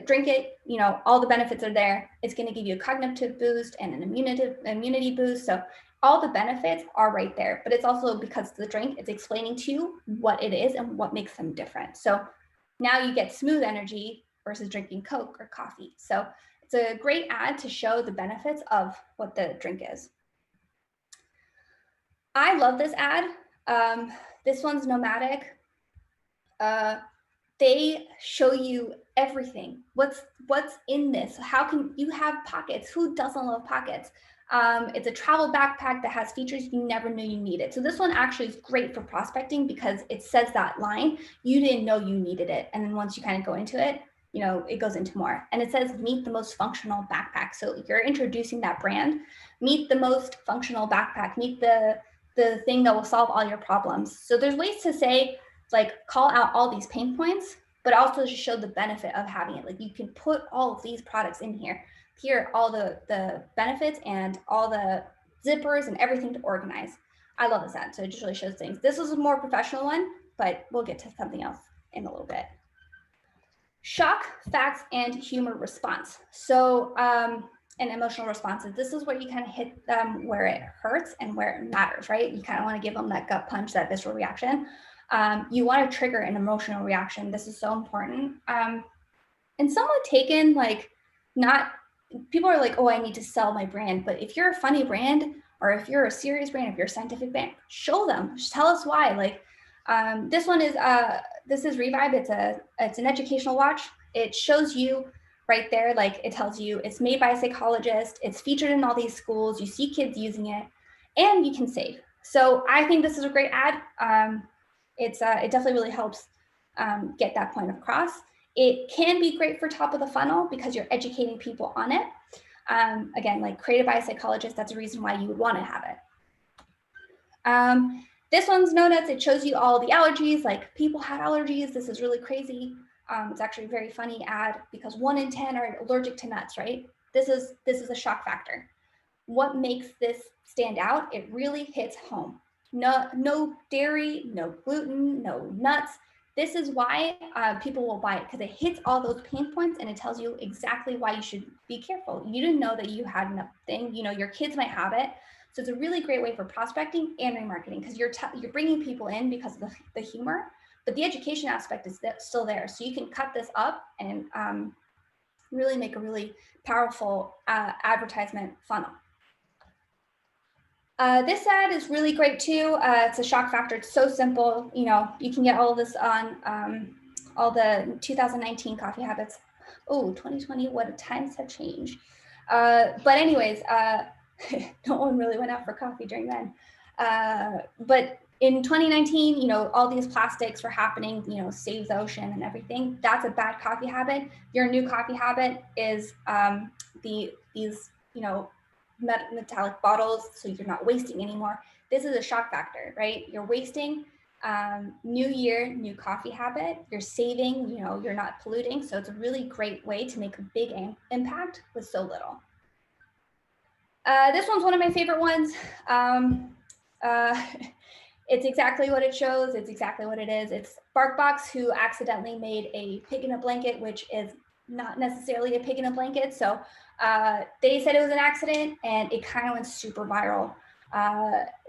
Drink it, you know, all the benefits are there. It's going to give you a cognitive boost and an immunity boost. So all the benefits are right there, but it's also because of the drink, it's explaining to you what it is and what makes them different. So now you get smooth energy versus drinking Coke or coffee. So it's a great ad to show the benefits of what the drink is. I love this ad. This one's nomadic. They show you everything. What's in this? How can you have pockets? Who doesn't love pockets? It's a travel backpack that has features you never knew you needed. So this one actually is great for prospecting because it says that line, you didn't know you needed it. And then once you kind of go into it, you know, it goes into more. And it says, meet the most functional backpack. So you're introducing that brand, meet the most functional backpack, meet the thing that will solve all your problems. So there's ways to say, like, call out all these pain points, but also just show the benefit of having it. Like you can put all of these products in here. Here are all the benefits and all the zippers and everything to organize. I love this ad. So it just really shows things. This is a more professional one, but we'll get to something else in a little bit. Shock, facts, and humor response. So, and emotional responses. This is where you kind of hit them where it hurts and where it matters, right? You kind of want to give them that gut punch, that visceral reaction. You want to trigger an emotional reaction. This is so important. And somewhat taken, like, not, people are like, oh, I need to sell my brand. But if you're a funny brand, or if you're a serious brand, if you're a scientific brand, show them, just tell us why. Like, this one is, this is Revive. It's an educational watch. It shows you right there, like it tells you it's made by a psychologist, it's featured in all these schools, you see kids using it, and you can save. So I think this is a great ad. It definitely really helps get that point across. It can be great for top of the funnel because you're educating people on it. Again, like created by a psychologist, that's a reason why you would want to have it. This one's no nuts. It shows you all the allergies, like people have allergies. This is really crazy. It's actually a very funny ad because 1 in 10 are allergic to nuts, right? This is a shock factor. What makes this stand out? It really hits home. No dairy, no gluten, no nuts. This is why people will buy it, because it hits all those pain points and it tells you exactly why you should be careful. You didn't know that you had enough thing. You know, your kids might have it. So it's a really great way for prospecting and remarketing, because you're bringing people in because of the humor, but the education aspect is still there. So you can cut this up and really make a really powerful advertisement funnel. This ad is really great too. It's a shock factor. It's so simple. You know, you can get all of this on all the 2019 coffee habits. Oh, 2020, what times have changed. But anyways, no one really went out for coffee during then. But in 2019, you know, all these plastics were happening, you know, save the ocean and everything. That's a bad coffee habit. Your new coffee habit is these, you know, metallic bottles, so you're not wasting anymore. This is a shock factor, right? You're wasting. New year, new coffee habit. You're saving, you know, you're not polluting. So it's a really great way to make a big impact with so little. This one's one of my favorite ones. It's exactly what it shows. It's exactly what it is. It's BarkBox, who accidentally made a pig in a blanket, which is not necessarily a pig in a blanket. So they said it was an accident, and it kind of went super viral.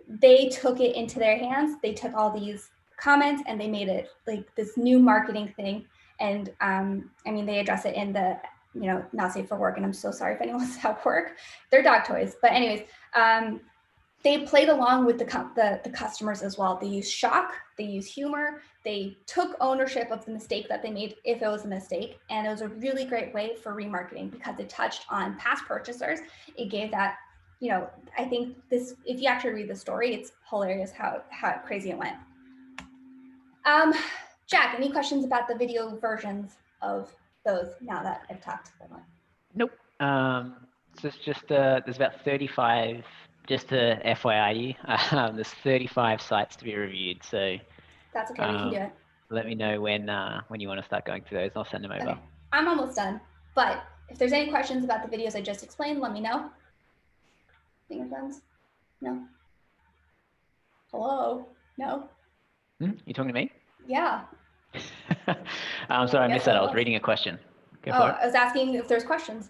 They took it into their hands. They took all these comments and they made it like this new marketing thing. And I mean, they address it in the, you know, not safe for work. And I'm so sorry if anyone's at work. They're dog toys. But anyways, they played along with the customers as well. They use shock, they use humor, they took ownership of the mistake that they made if it was a mistake. And it was a really great way for remarketing because it touched on past purchasers. It gave that, you know, I think this, if you actually read the story, it's hilarious how crazy it went. Jack, any questions about the video versions of those now that I've talked about them? Nope. So it's just, there's about 35, just to FYI you, there's 35 sites to be reviewed. So that's okay, we can do it. Let me know when you want to start going through those. I'll send them over. Okay. I'm almost done, but if there's any questions about the videos I just explained, let me know. Finger guns? No? Hello? No? You talking to me? Yeah. I'm sorry, I missed that. I was reading a question. Go for it. I was asking if there's questions.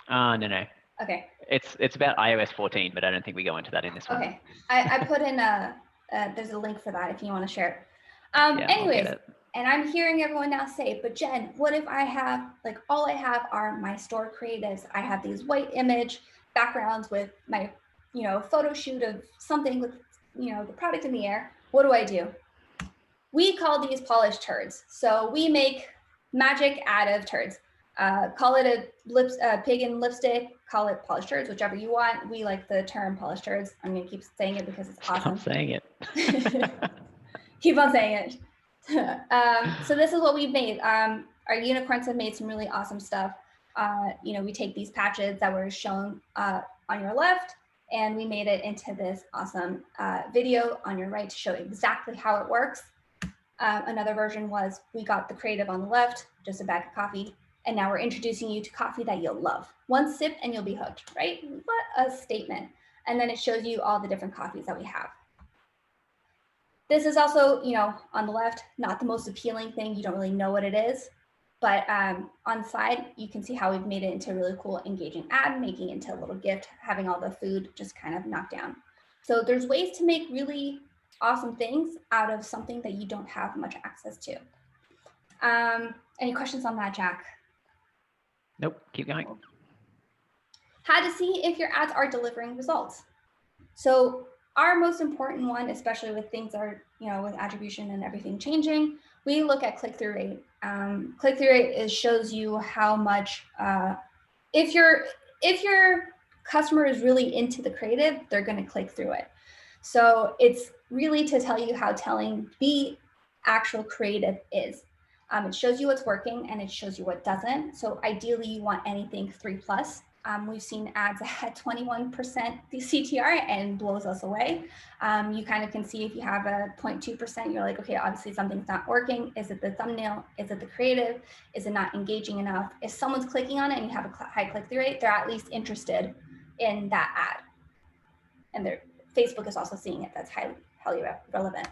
No. Okay. It's about iOS 14, but I don't think we go into that in this one. Okay. I put in there's a link for that if you want to share it. Yeah, anyways, and I'm hearing everyone now say, but Jen, what if I have, like, all I have are my store creatives. I have these white image backgrounds with my, you know, photo shoot of something with, you know, the product in the air. What do? We call these polished turds. So we make magic out of turds. Call it a pig in lipstick, call it polished turds, whichever you want. We like the term polished turds. I'm gonna keep saying it because it's awesome. Stop saying it. Keep on saying it. So this is what we've made. Our unicorns have made some really awesome stuff. You know, we take these patches that were shown on your left, and we made it into this awesome video on your right to show exactly how it works. Another version was we got the creative on the left, just a bag of coffee, and now we're introducing you to coffee that you'll love. One sip and you'll be hooked, right? What a statement. And then it shows you all the different coffees that we have. This is also, you know, on the left, not the most appealing thing. You don't really know what it is. But on the side, you can see how we've made it into a really cool, engaging ad, making it into a little gift, having all the food just kind of knocked down. So there's ways to make really awesome things out of something that you don't have much access to. Any questions on that, Jack? Nope, keep going. How to see if your ads are delivering results. So our most important one, especially with things are, with attribution and everything changing, we look at click-through rate. Click-through rate shows you how much, if your customer is really into the creative, they're going to click through it. So it's really to tell you how telling the actual creative is. It shows you what's working and it shows you what doesn't. So ideally you want anything 3+. We've seen ads at 21% CTR and blows us away. You kind of can see if you have a 0.2%, you're like, okay, obviously something's not working. Is it the thumbnail? Is it the creative? Is it not engaging enough? If someone's clicking on it and you have a high click-through rate, they're at least interested in that ad. And Facebook is also seeing it. That's highly relevant.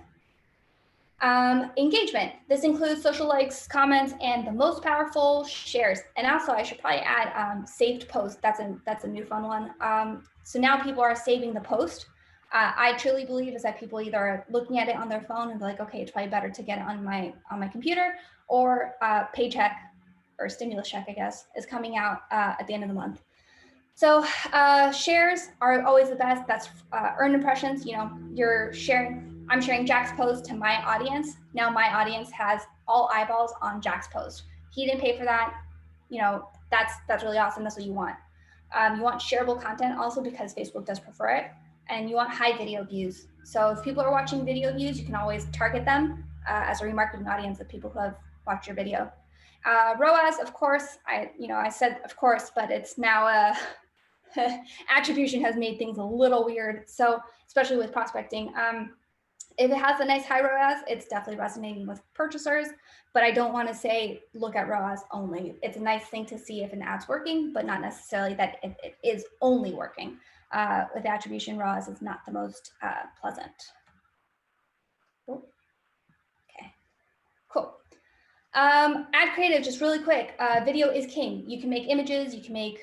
Engagement. This includes social likes, comments, and the most powerful, shares. And also, I should probably add saved post. That's a new fun one. So now people are saving the post. I truly believe is that people either are looking at it on their phone and be like, okay, it's probably better to get it on my computer, or paycheck or stimulus check, I guess, is coming out at the end of the month. So shares are always the best. That's earned impressions. You're sharing. I'm sharing Jack's post to my audience. Now my audience has all eyeballs on Jack's post. He didn't pay for that. That's really awesome. That's what you want. You want shareable content also because Facebook does prefer it. And you want high video views. So if people are watching video views, you can always target them as a remarketing audience of people who have watched your video. ROAS, of course, I said of course, but it's now attribution has made things a little weird. So especially with prospecting, if it has a nice high ROAS, it's definitely resonating with purchasers, but I don't want to say, look at ROAS only. It's a nice thing to see if an ad's working, but not necessarily that it is only working. With attribution, ROAS is not the most pleasant. Cool. Okay, cool. Ad creative, just really quick. Video is king. You can make images, you can make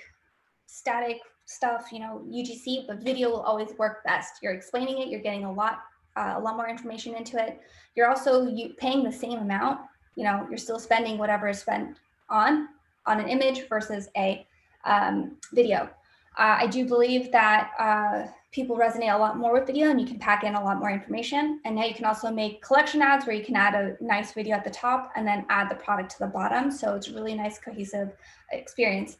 static stuff, UGC, but video will always work best. You're explaining it, you're getting a lot more information into it. You're also paying the same amount. You're still spending whatever is spent on an image versus a video. I do believe that people resonate a lot more with video, and you can pack in a lot more information. And now you can also make collection ads where you can add a nice video at the top and then add the product to the bottom. So it's a really nice cohesive experience.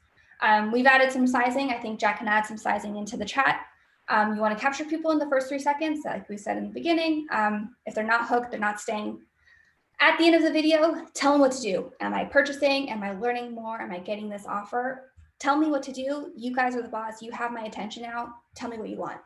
We've added some sizing. I think Jack can add some sizing into the chat. You want to capture people in the first 3 seconds, like we said in the beginning. If they're not hooked, they're not staying. At the end of the video, tell them what to do. Am I purchasing? Am I learning more? Am I getting this offer? Tell me what to do. You guys are the boss. You have my attention now. Tell me what you want.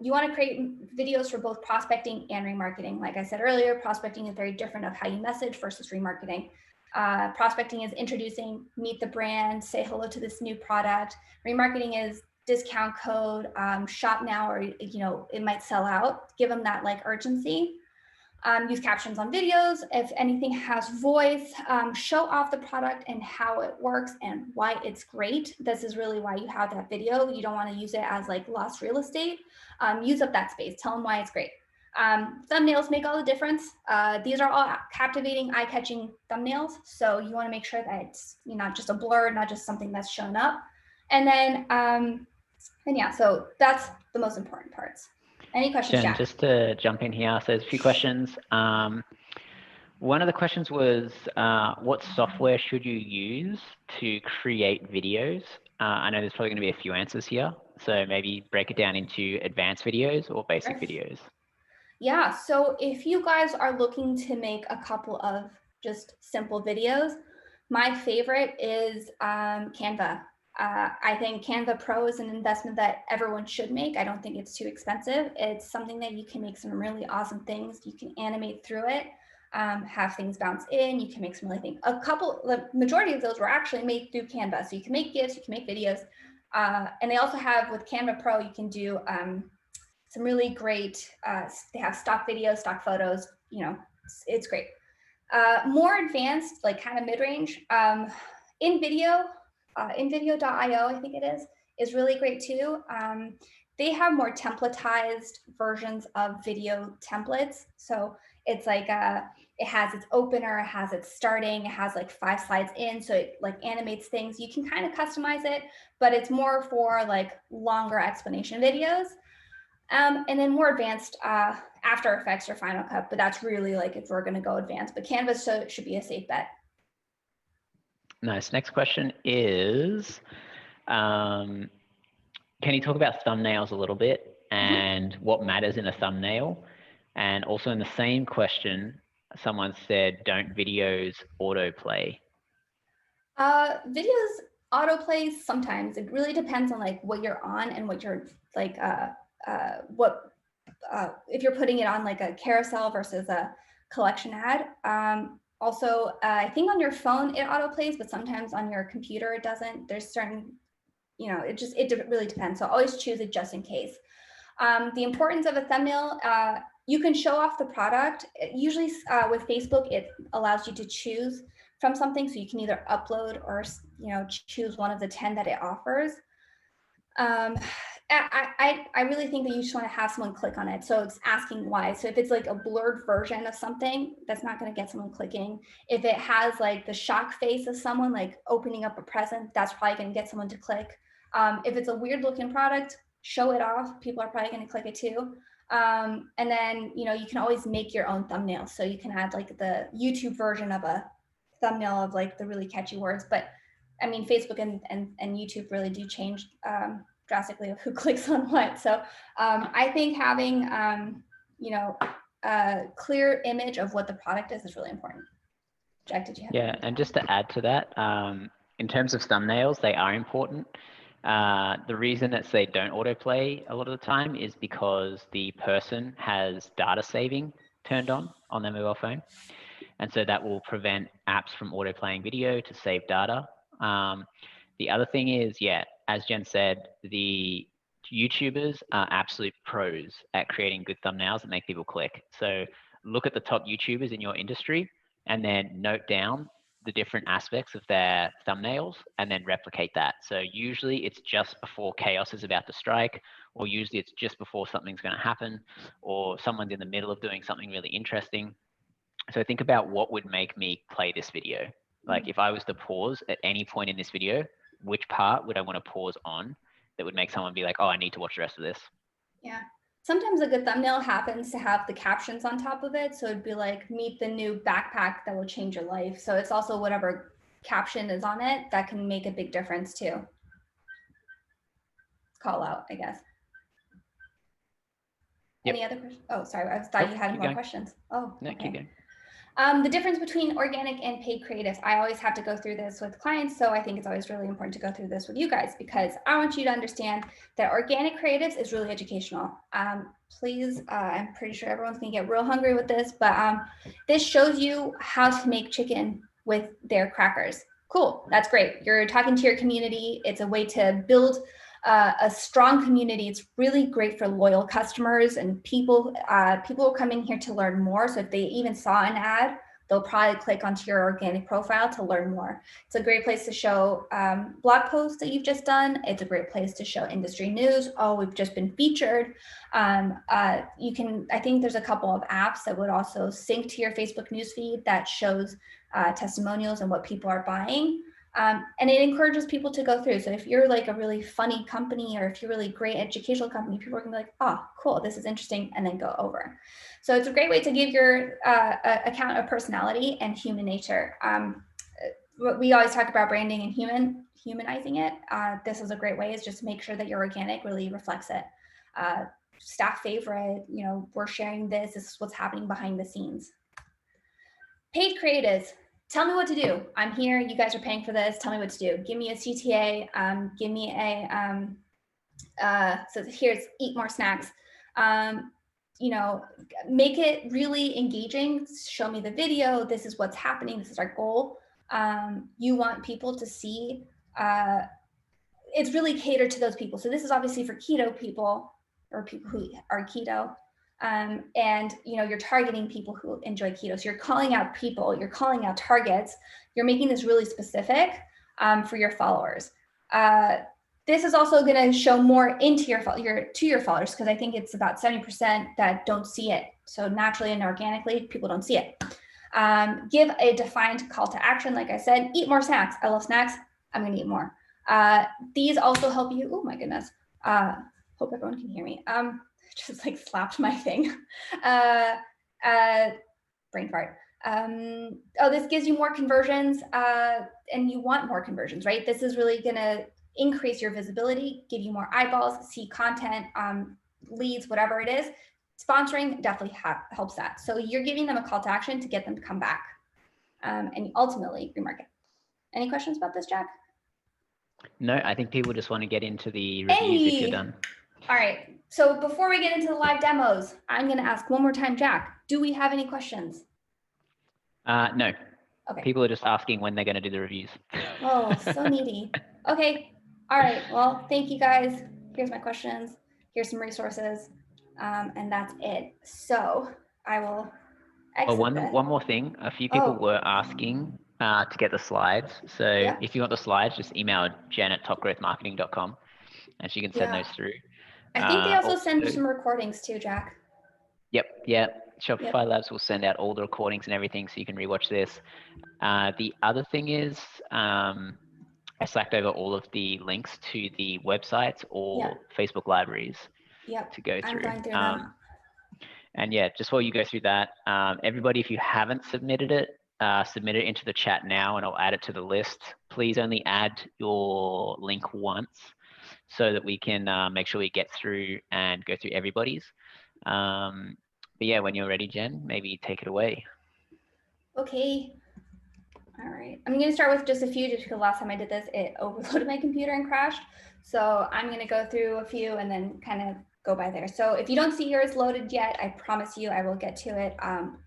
You want to create videos for both prospecting and remarketing. Like I said earlier, prospecting is very different of how you message versus remarketing. Prospecting is introducing, meet the brand, say hello to this new product. Remarketing is discount code, shop now, or it might sell out. Give them that urgency. Use captions on videos. If anything has voice, show off the product and how it works and why it's great. This is really why you have that video. You don't want to use it as lost real estate. Use up that space. Tell them why it's great. Thumbnails make all the difference. These are all captivating, eye-catching thumbnails. So you want to make sure that it's not just a blur, not just something that's shown up. And then, yeah, so that's the most important parts. Any questions, Jen, Jack? just to jump in here, so there's a few questions. One of the questions was, what software should you use to create videos? I know there's probably going to be a few answers here. So maybe break it down into advanced videos or basic videos. Yeah, so if you guys are looking to make a couple of just simple videos, my favorite is Canva. I think Canva Pro is an investment that everyone should make. I don't think it's too expensive. It's something that you can make some really awesome things. You can animate through it, have things bounce in. You can make some really things. The majority of those were actually made through Canva. So you can make GIFs, you can make videos. And they also have, with Canva Pro, you can do some really great, they have stock videos, stock photos, it's great. More advanced, kind of mid-range, InVideo.io, I think it is really great too. they have more templatized versions of video templates. So it's like it has its opener, it has its starting, it has like 5 slides in, so it like animates things. You can kind of customize it, but it's more for like longer explanation videos. And then more advanced After Effects or Final Cut, but that's really like if we're going to go advanced. But Canvas should be a safe bet. Nice. Next question is, can you talk about thumbnails a little bit and what matters in a thumbnail? And also in the same question, someone said, don't videos autoplay? Videos autoplay sometimes. It really depends on like what you're on and what you're like, if you're putting it on like a carousel versus a collection ad. Also, I think on your phone it autoplays, but sometimes on your computer it doesn't. There's certain, it really depends. So always choose it just in case. The importance of a thumbnail, you can show off the product. Usually with Facebook, it allows you to choose from something. So you can either upload or, choose one of the 10 that it offers. I really think that you just want to have someone click on it. So it's asking why. So if it's like a blurred version of something, that's not going to get someone clicking. If it has like the shock face of someone like opening up a present, that's probably going to get someone to click. If it's a weird looking product, show it off. People are probably going to click it too. And then, you can always make your own thumbnail. So you can add like the YouTube version of a thumbnail of like the really catchy words. But I mean, Facebook and YouTube really do change drastically of who clicks on what. So I think having, a clear image of what the product is really important. Jack, did you have Yeah, and just to add to that, in terms of thumbnails, they are important. The reason that they don't autoplay a lot of the time is because the person has data saving turned on their mobile phone. And so that will prevent apps from autoplaying video to save data. The other thing is, as Jen said, the YouTubers are absolute pros at creating good thumbnails that make people click. So look at the top YouTubers in your industry and then note down the different aspects of their thumbnails and then replicate that. So usually it's just before chaos is about to strike, or usually it's just before something's going to happen, or someone's in the middle of doing something really interesting. So think about what would make me play this video. Like if I was to pause at any point in this video, which part would I want to pause on that would make someone be like, oh, I need to watch the rest of this? Yeah. Sometimes a good thumbnail happens to have the captions on top of it. So it'd be like, meet the new backpack that will change your life. So it's also whatever caption is on it that can make a big difference too. Call out, I guess. Yep. Any other questions? Oh, sorry. I thought you had more questions. Oh, no, okay. Keep going. The difference between organic and paid creatives. I always have to go through this with clients, so I think it's always really important to go through this with you guys because I want you to understand that organic creatives is really educational. Please, I'm pretty sure everyone's gonna get real hungry with this, but this shows you how to make chicken with their crackers. Cool, that's great. You're talking to your community. It's a way to build a strong community. It's really great for loyal customers and people will come in here to learn more. So if they even saw an ad, they'll probably click onto your organic profile to learn more. It's a great place to show blog posts that you've just done. It's a great place to show industry news. Oh, we've just been featured. I think there's a couple of apps that would also sync to your Facebook newsfeed that shows testimonials and what people are buying. And it encourages people to go through. So if you're like a really funny company or if you're really great educational company, people are gonna be like, oh, cool, this is interesting, and then go over. So it's a great way to give your account a personality and human nature. We always talk about branding and humanizing it. This is a great way, is just make sure that your organic really reflects it. Staff favorite, we're sharing this is what's happening behind the scenes. Paid creatives. Tell me what to do. I'm here. You guys are paying for this. Tell me what to do. Give me a CTA. Give me a, so here's eat more snacks. Make it really engaging. Show me the video. This is what's happening. This is our goal. You want people to see, it's really catered to those people. So this is obviously for keto people or people who are keto. And you're targeting people who enjoy keto. So you're calling out people, you're calling out targets, you're making this really specific for your followers. this is also going to show more into your followers, because I think it's about 70% that don't see it. So naturally and organically, people don't see it. Give a defined call to action. Like I said, eat more snacks. I love snacks. I'm going to eat more. These also help you. Oh my goodness. Hope everyone can hear me. Just like slapped my thing. Brain fart. This gives you more conversions, and you want more conversions, right? This is really going to increase your visibility, give you more eyeballs, see content, leads, whatever it is. Sponsoring definitely helps that. So you're giving them a call to action to get them to come back, and ultimately remarket. Any questions about this, Jack? No, I think people just want to get into the reviews if you're done. All right. So before we get into the live demos, I'm going to ask one more time, Jack, do we have any questions? No. Okay. People are just asking when they're going to do the reviews. Oh, so needy. Okay. All right. Well, thank you guys. Here's my questions. Here's some resources. And that's it. So I will exit one more thing. A few people were asking to get the slides. So if you want the slides, just email Jenn at topgrowthmarketing.com and she can send those through. I think they also send some recordings too, Jack. Yep. Shopify Labs will send out all the recordings and everything so you can rewatch this. The other thing is I slacked over all of the links to the websites or Facebook libraries to go through. I'm going through them. And yeah, just while you go through that, everybody, if you haven't submitted it, submit it into the chat now and I'll add it to the list. Please only add your link once so that we can make sure we get through and go through everybody's. But yeah, when you're ready, Jenn, maybe take it away. Okay. All right. I'm going to start with just a few, just because last time I did this, it overloaded my computer and crashed. So I'm going to go through a few and then kind of go by there. So if you don't see yours loaded yet, I promise you I will get to it.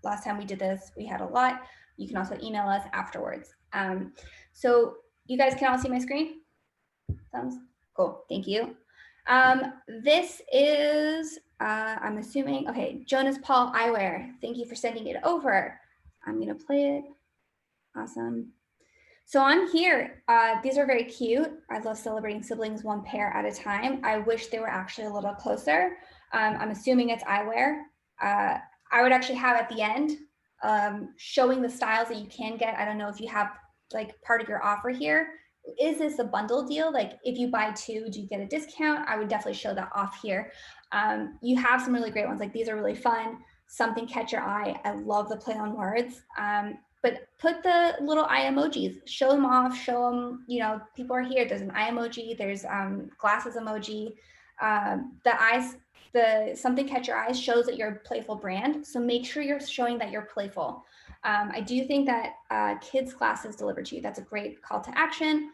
Last time we did this, we had a lot. You can also email us afterwards. So you guys can all see my screen? Thumbs? Cool. Thank you. This is, I'm assuming, okay, Jonas Paul Eyewear. Thank you for sending it over. I'm going to play it. Awesome. So on here, these are very cute. I love celebrating siblings one pair at a time. I wish they were actually a little closer. I'm assuming it's eyewear. I would actually have at the end showing the styles that you can get. I don't know if you have like part of your offer here. Is this a bundle deal? Like if you buy two, do you get a discount? I would definitely show that off here. You have some really great ones. Like these are really fun. Something catch your eye. I love the play on words. But put the little eye emojis, show them off, show them, you know, people are here. There's an eye emoji, there's glasses emoji. The eyes, the something catch your eyes shows that you're a playful brand. So make sure you're showing that you're playful. I do think that kids classes delivered to you. That's a great call to action.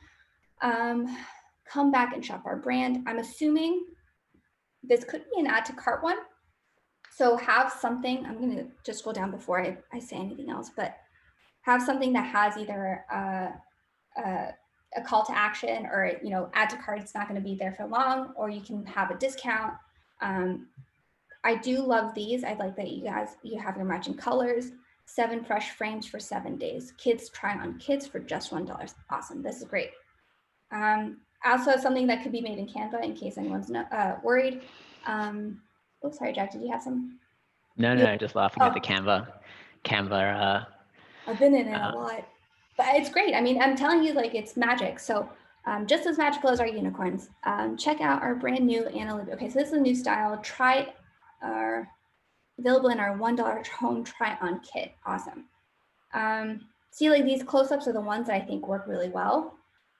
Come back and shop our brand. I'm assuming this could be an add to cart one. So have something, I'm going to just scroll down before I say anything else, but have something that has either a call to action or, you know, add to cart. It's not going to be there for long, or you can have a discount. I do love these. I like that you have your matching colors. 7 fresh frames for 7 days. Kids try on kids for just $1. Awesome. This is great. Also something that could be made in Canva in case anyone's worried. Oh, sorry, Jack. Did you have some? No, just laughing at the Canva. I've been in it a lot, but it's great. I mean, I'm telling you, like, it's magic. So just as magical as our unicorns. Check out our brand new analytic. Okay, so this is a new style. Available in our $1 home try on kit. Awesome. See, like these close-ups are the ones that I think work really well.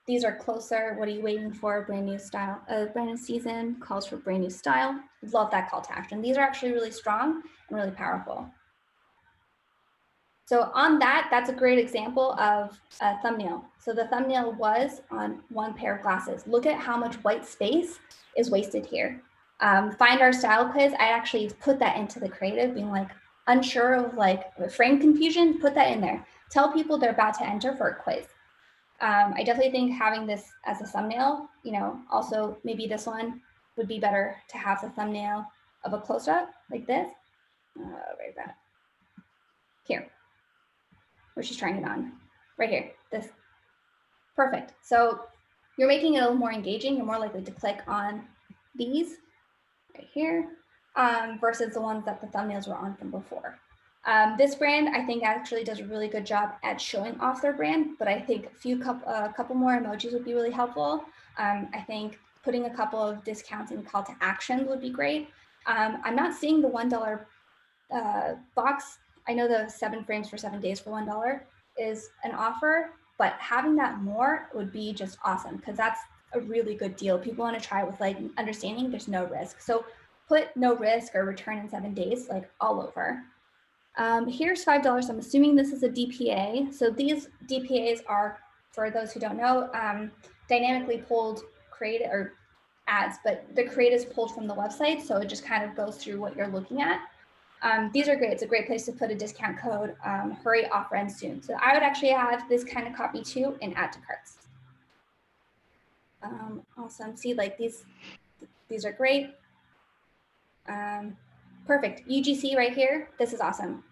These are closer. What are you waiting for? Brand new style, brand new season, calls for brand new style. Love that call to action. These are actually really strong and really powerful. So on that, that's a great example of a thumbnail. So the thumbnail was on 1 pair of glasses. Look at how much white space is wasted here. Find our style quiz. I actually put that into the creative, being like unsure of like frame confusion, put that in there. Tell people they're about to enter for a quiz. I definitely think having this as a thumbnail, you know, also maybe this one would be better to have the thumbnail of a close-up like this. Right back here, where she's trying it on, right here, this. Perfect. So you're making it a little more engaging. You're more likely to click on these right here versus the ones that the thumbnails were on from before. This brand, I think, actually does a really good job at showing off their brand, but I think a couple more emojis would be really helpful. I think putting a couple of discounts and call to action would be great. I'm not seeing the $1 box. I know the 7 frames for 7 days for $1 is an offer, but having that more would be just awesome because that's a really good deal. People want to try it with like understanding there's no risk. So put no risk or return in 7 days, like all over. Here's $5. I'm assuming this is a DPA. So these DPAs are, for those who don't know, dynamically pulled creative or ads, but the creative is pulled from the website. So it just kind of goes through what you're looking at. These are great. It's a great place to put a discount code, hurry, offer, end soon. So I would actually add this kind of copy too and add to carts. Awesome. See, like these are great. Perfect. UGC right here. This is awesome.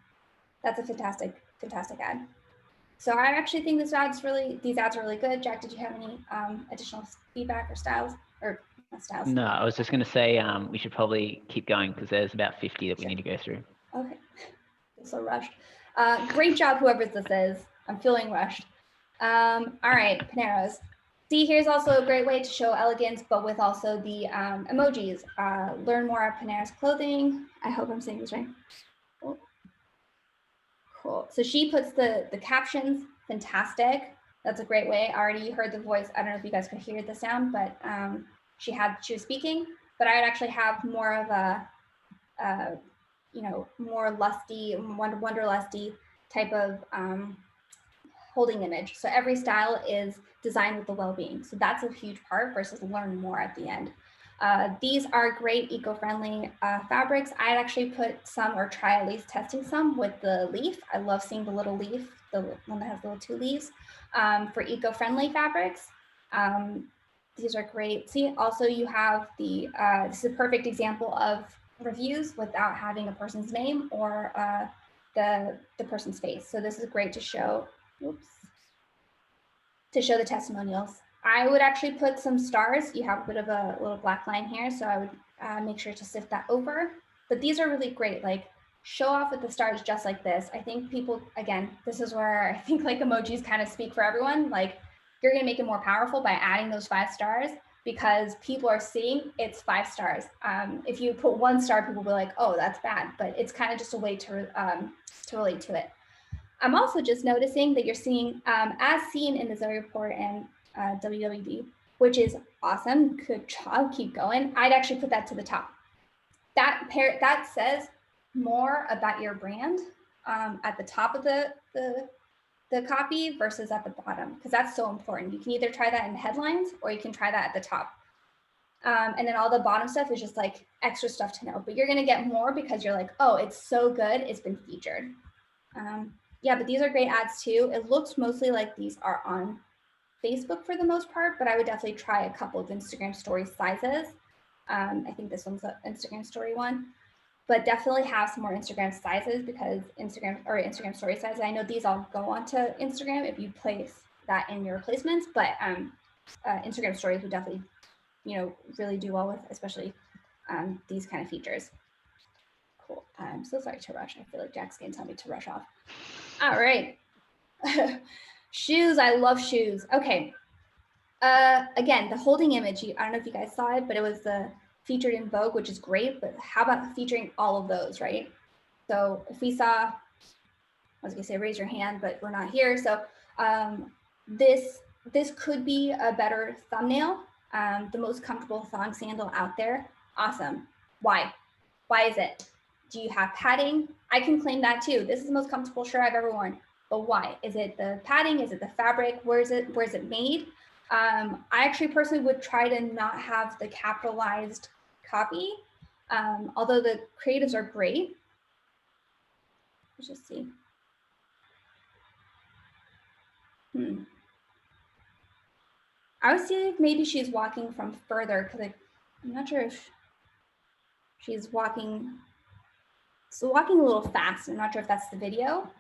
That's a fantastic ad. So I actually think these ads are really good. Jack, did you have any additional feedback or styles or not styles? No, I was just going to say we should probably keep going because there's about 50 that we need to go through. Okay, I'm so rushed. Great job, whoever this is. I'm feeling rushed. All right, Paneros. See, here's also a great way to show elegance, but with also the emojis. Learn more at Paneros Clothing. I hope I'm saying this right. Cool. So she puts the captions, fantastic. That's a great way. I already heard the voice. I don't know if you guys could hear the sound, but she was speaking, but I would actually have more of a, more lusty, wanderlusty type of holding image. So every style is designed with the well-being. So that's a huge part versus learn more at the end. These are great eco-friendly fabrics. I'd actually put some or try at least testing some with the leaf. I love seeing the little leaf, the one that has the little 2 leaves for eco-friendly fabrics. These are great. See, also you have this is a perfect example of reviews without having a person's name or the person's face. So this is great to show, to show the testimonials. I would actually put some stars. You have a bit of a little black line here, so I would make sure to sift that over. But these are really great, like show off with the stars just like this. I think people, again, this is where I think like emojis kind of speak for everyone. Like you're gonna make it more powerful by adding those 5 stars because people are seeing it's 5 stars. If you put 1 star, people will be like, oh, that's bad, but it's kind of just a way to relate to it. I'm also just noticing that you're seeing, as seen in the Zoe report and WWD, which is awesome. Good job. Keep going. I'd actually put that to the top. That says more about your brand at the top of the copy versus at the bottom, because that's so important. You can either try that in headlines or you can try that at the top. And then all the bottom stuff is just like extra stuff to know, but you're going to get more because you're like, oh, it's so good. It's been featured. Yeah, but these are great ads too. It looks mostly like these are on Facebook for the most part, but I would definitely try a couple of Instagram story sizes. I think this one's an Instagram story one, but definitely have some more Instagram sizes because Instagram story sizes. I know these all go onto Instagram if you place that in your placements, but Instagram stories would definitely, really do well with, especially these kind of features. Cool. I'm so sorry to rush. I feel like Jack's gonna tell me to rush off. All right. Shoes, I love shoes. Okay. Again, the holding image, I don't know if you guys saw it, but it was featured in Vogue, which is great, but how about featuring all of those, right? So if we saw, I was gonna say raise your hand, but we're not here. So this could be a better thumbnail, the most comfortable thong sandal out there. Awesome. Why? Why is it? Do you have padding? I can claim that too. This is the most comfortable shirt I've ever worn. But why? Is it the padding? Is it the fabric? Where is it made? I actually personally would try to not have the capitalized copy, although the creatives are great. Let's just see. I would see if maybe she's walking from further because I'm not sure if she's walking. So walking a little fast. I'm not sure if that's the video.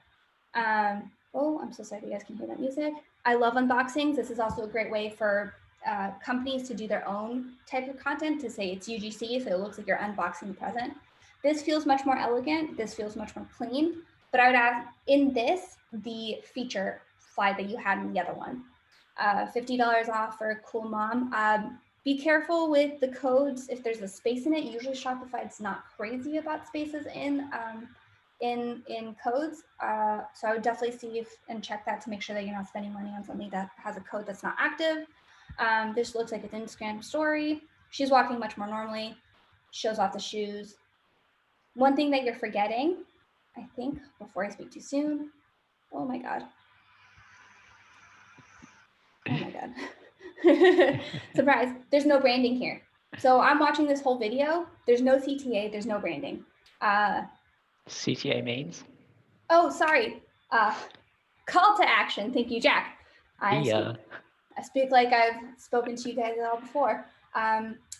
Oh, I'm so sorry if you guys can hear that music. I love unboxings. This is also a great way for companies to do their own type of content to say it's UGC, so it looks like you're unboxing the present. This feels much more elegant. This feels much more clean. But I would add in this, the feature slide that you had in the other one. $50 off for a cool mom. Be careful with the codes if there's a space in it. Usually Shopify is not crazy about spaces in codes. So I would definitely see and check that to make sure that you're not spending money on something that has a code that's not active. This looks like it's an Instagram story. She's walking much more normally, shows off the shoes. One thing that you're forgetting, I think, before I speak too soon. Oh my God. Oh my God. Surprise, there's no branding here. So I'm watching this whole video. There's no CTA, there's no branding. CTA means? Oh, sorry. Call to action. Thank you, Jack. I speak like I've spoken to you guys all before.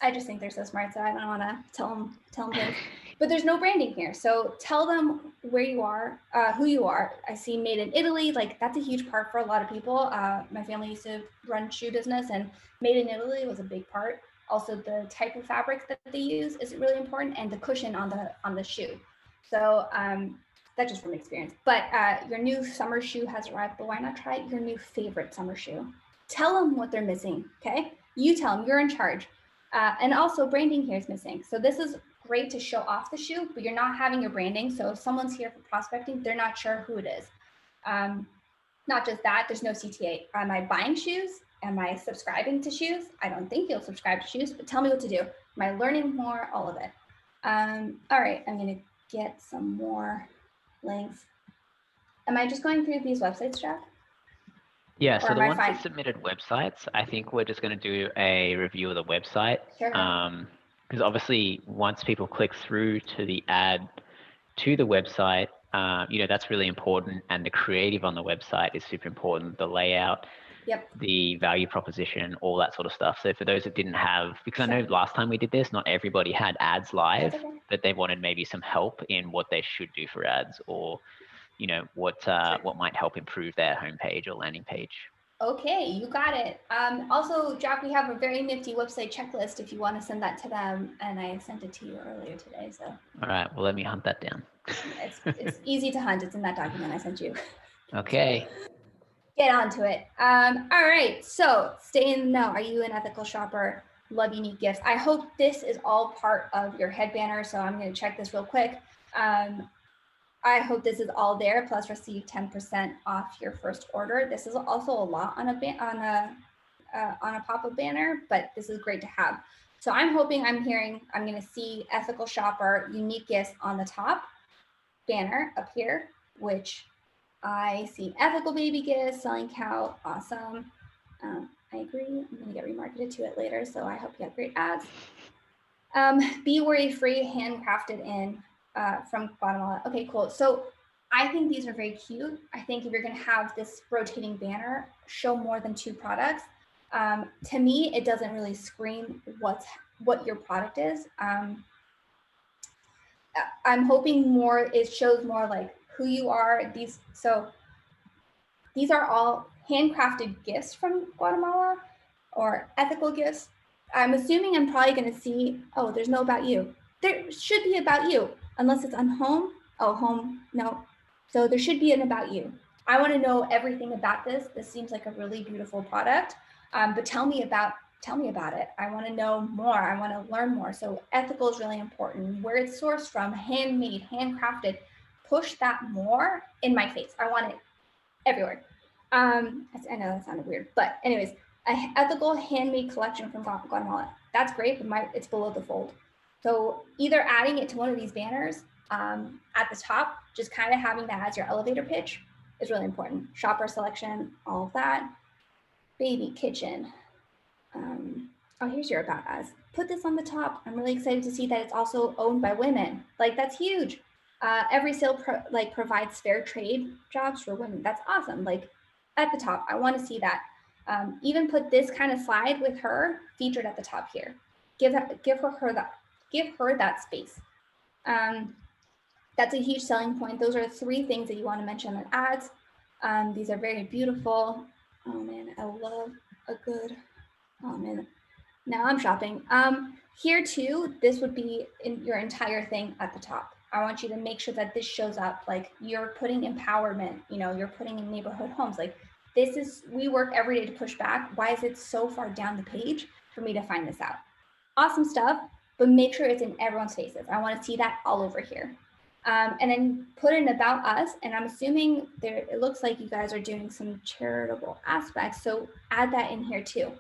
I just think they're so smart, so I don't want to tell them things. But there's no branding here. So tell them where you are, who you are. I see made in Italy. Like, that's a huge part for a lot of people. My family used to run shoe business, and made in Italy was a big part. Also, the type of fabric that they use is really important, and the cushion on the shoe. So that's just from experience. But your new summer shoe has arrived, but why not try your new favorite summer shoe? Tell them what they're missing, okay? You tell them, you're in charge. And also branding here is missing. So this is great to show off the shoe, but you're not having your branding. So if someone's here for prospecting, they're not sure who it is. Not just that, there's no CTA. Am I buying shoes? Am I subscribing to shoes? I don't think you'll subscribe to shoes, but tell me what to do. Am I learning more? All of it. All right, I'm gonna get some more links. Am I just going through these websites, Jack? Yeah, so the ones that submitted websites, I think we're just going to do a review of the website. Sure. Because obviously once people click through to the ad to the website, that's really important. And the creative on the website is super important. The layout, the value proposition, all that sort of stuff. So for those that didn't have, because I know last time we did this, not everybody had ads live, but they wanted maybe some help in what they should do for ads, or what might help improve their homepage or landing page. Okay, you got it. Also, Jack, we have a very nifty website checklist if you want to send that to them, and I sent it to you earlier today. So. All right, well, let me hunt that down. It's easy to hunt. It's in that document I sent you. Okay. Get onto it. All right, so stay in the know. Are you an ethical shopper? Love unique gifts. I hope this is all part of your head banner, so I'm going to check this real quick. I hope this is all there, plus receive 10% off your first order. This is also a lot on a pop-up banner, but this is great to have. So I'm hoping I'm going to see ethical shopper unique gifts on the top banner up here, which I see ethical baby gifts, selling cow, awesome. I agree. I'm going to get remarketed to it later, so I hope you have great ads. Be worry-free, handcrafted in. From Guatemala. Okay, cool. So I think these are very cute. I think if you're going to have this rotating banner show more than 2 products, to me, it doesn't really scream what your product is. I'm hoping more, it shows more like who you are. These are all handcrafted gifts from Guatemala or ethical gifts. I'm assuming I'm probably going to see, oh, there's no about you. There should be about you. Unless it's on home. Oh, home, no. So there should be an about you. I want to know everything about this. This seems like a really beautiful product, but tell me about it. I want to know more. I want to learn more. So ethical is really important. Where it's sourced from, handmade, handcrafted, push that more in my face. I want it everywhere. I know that sounded weird, but anyways, an ethical handmade collection from Guatemala. That's great, but it's below the fold. So either adding it to one of these banners at the top, just kind of having that as your elevator pitch is really important. Shopper selection, all of that. Baby kitchen. Oh, here's your about us. Put this on the top. I'm really excited to see that it's also owned by women. Like, that's huge. Every sale provides fair trade jobs for women. That's awesome. Like, at the top, I want to see that. Even put this kind of slide with her featured at the top here. Give her that space. That's a huge selling point. Those are 3 things that you want to mention in ads. These are very beautiful. Oh man, I love a good Oh man, now I'm shopping. Here too, this would be in your entire thing at the top. I want you to make sure that this shows up, like you're putting empowerment, you're putting in neighborhood homes. Like this is, we work every day to push back. Why is it so far down the page for me to find this out? Awesome stuff, but make sure it's in everyone's faces. I want to see that all over here. And then put in about us. And I'm assuming there, it looks like you guys are doing some charitable aspects. So add that in here too.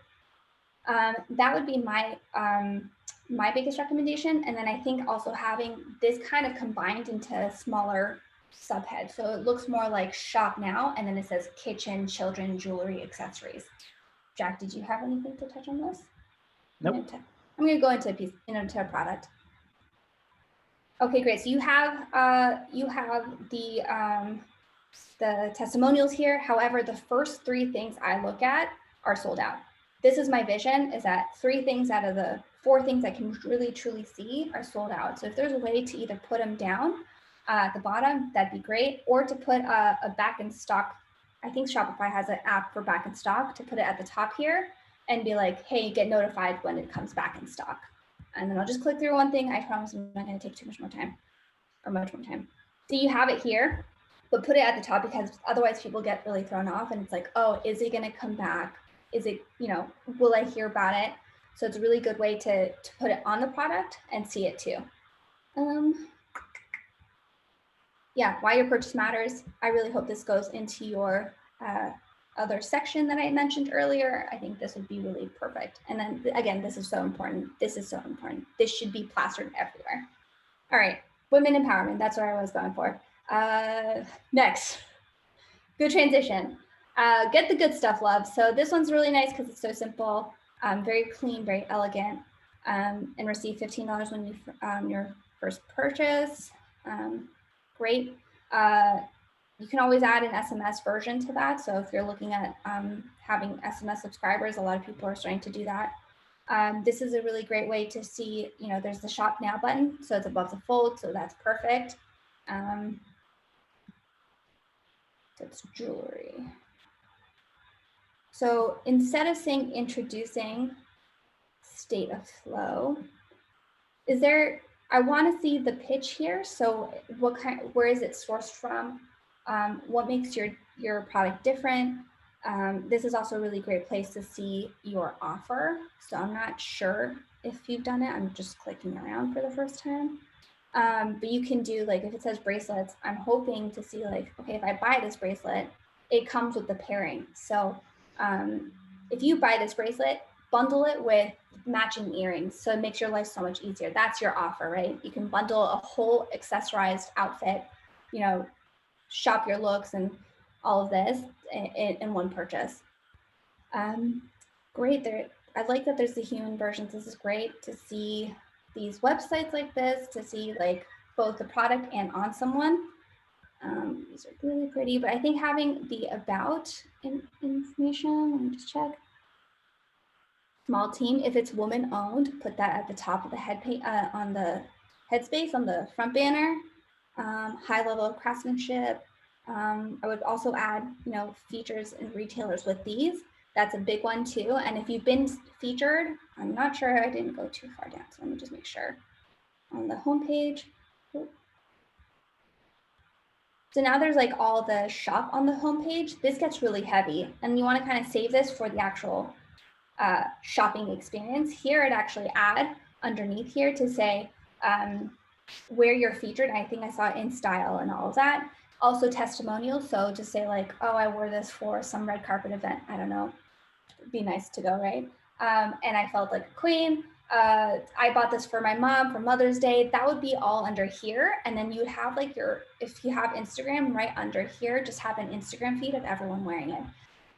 That would be my biggest recommendation. And then I think also having this kind of combined into a smaller subhead. So it looks more like shop now, and then it says kitchen, children, jewelry, accessories. Jack, did you have anything to touch on this? Nope. I'm going to go into a piece, into a product. Okay, great. So you have the testimonials here. However, the first 3 things I look at are sold out. This is my vision, is that 3 things out of the 4 things I can really truly see are sold out. So if there's a way to either put them down at the bottom, that'd be great, or to put a back in stock. I think Shopify has an app for back in stock, to put it at the top here and be like, hey, get notified when it comes back in stock. And then I'll just click through one thing. I promise I'm not going to take too much more time, or much more time. So you have it here, but put it at the top, because otherwise people get really thrown off and it's like, oh, is it going to come back? Is it, will I hear about it? So it's a really good way to put it on the product and see it too. Yeah, why your purchase matters. I really hope this goes into your other section that I mentioned earlier. I think this would be really perfect. And then again, this is so important. This is so important. This should be plastered everywhere. All right, women empowerment. That's what I was going for. Next, good transition. Get the good stuff, love. So this one's really nice because it's so simple, very clean, very elegant, and receive $15 when you your first purchase. Great. You can always add an SMS version to that. So if you're looking at having SMS subscribers, a lot of people are starting to do that. This is a really great way to see, there's the shop now button. So it's above the fold. So that's perfect. So it's jewelry. So instead of saying introducing state of flow, I want to see the pitch here. So where is it sourced from? What makes your product different? This is also a really great place to see your offer. So I'm not sure if you've done it. I'm just clicking around for the first time. But you can do, like, if it says bracelets, I'm hoping to see, like, okay, if I buy this bracelet, it comes with the pairing. So if you buy this bracelet, bundle it with matching earrings. So it makes your life so much easier. That's your offer, right? You can bundle a whole accessorized outfit, shop your looks and all of this in one purchase. Great. I like that there's the human versions. This is great to see these websites like this, to see like both the product and on someone. These are really pretty, but I think having the about information, let me just check. Small team, if it's woman owned, put that at the top of the on the headspace on the front banner. High level of craftsmanship. I would also add, features and retailers with these. That's a big one too. And if you've been featured, I'm not sure, I didn't go too far down. So let me just make sure on the homepage. So now there's like all the shop on the homepage. This gets really heavy and you want to kind of save this for the actual shopping experience. Here it actually add underneath here to say where you're featured. I think I saw in style and all of that. Also testimonials. So just say like, oh, I wore this for some red carpet event. I don't know. It'd be nice to go, right? And I felt like a queen. I bought this for my mom for Mother's Day. That would be all under here. And then you would have like if you have Instagram right under here, just have an Instagram feed of everyone wearing it.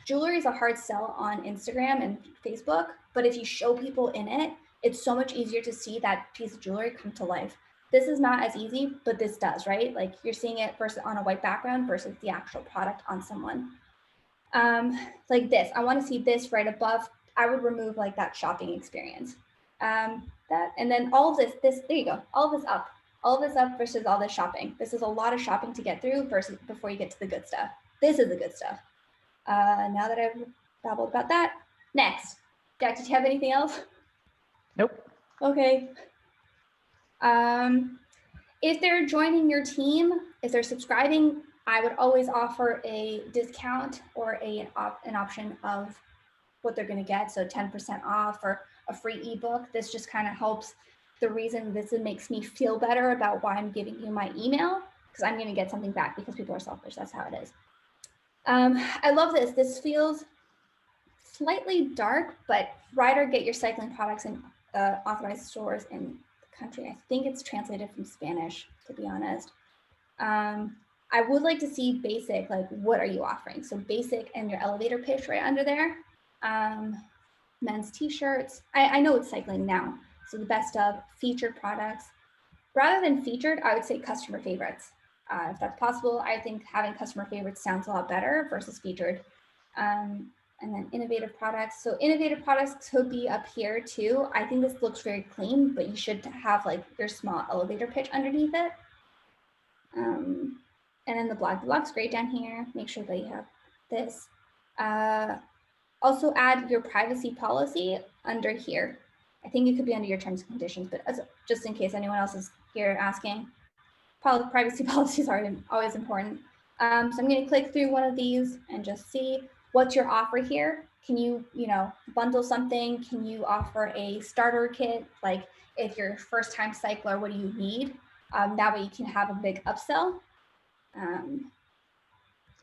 Jewelry is a hard sell on Instagram and Facebook, but if you show people in it, it's so much easier to see that piece of jewelry come to life. This is not as easy, but this does, right? Like you're seeing it versus on a white background versus the actual product on someone. Like this, I want to see this right above. I would remove like that shopping experience. And then all of this, there you go, all of this up versus all this shopping. This is a lot of shopping to get through versus before you get to the good stuff. This is the good stuff. Now that I've babbled about that, next, Jack, did you have anything else? Nope. Okay. If they're joining your team, if they're subscribing, I would always offer a discount or an option of what they're going to get. So 10% off or a free ebook. This just kind of helps. The reason this makes me feel better about why I'm giving you my email, because I'm going to get something back because people are selfish. That's how it is. I love this. This feels slightly dark, but Ryder, get your cycling products in authorized stores in the country. I think it's translated from Spanish, to be honest. I would like to see basic, like what are you offering? So basic and your elevator pitch right under there. Men's t-shirts. I know it's cycling now. So the best of featured products. Rather than featured, I would say customer favorites. If that's possible, I think having customer favorites sounds a lot better versus featured. And then innovative products. So innovative products could be up here too. I think this looks very clean, but you should have like your small elevator pitch underneath it. And then the blog. The blog's great down here. Make sure that you have this. Also add your privacy policy under here. I think it could be under your terms and conditions, but just in case anyone else is here asking, privacy policies are always important. So I'm going to click through one of these and just see what's your offer here. Can you, bundle something? Can you offer a starter kit? Like if you're a first-time cycler, what do you need? That way you can have a big upsell.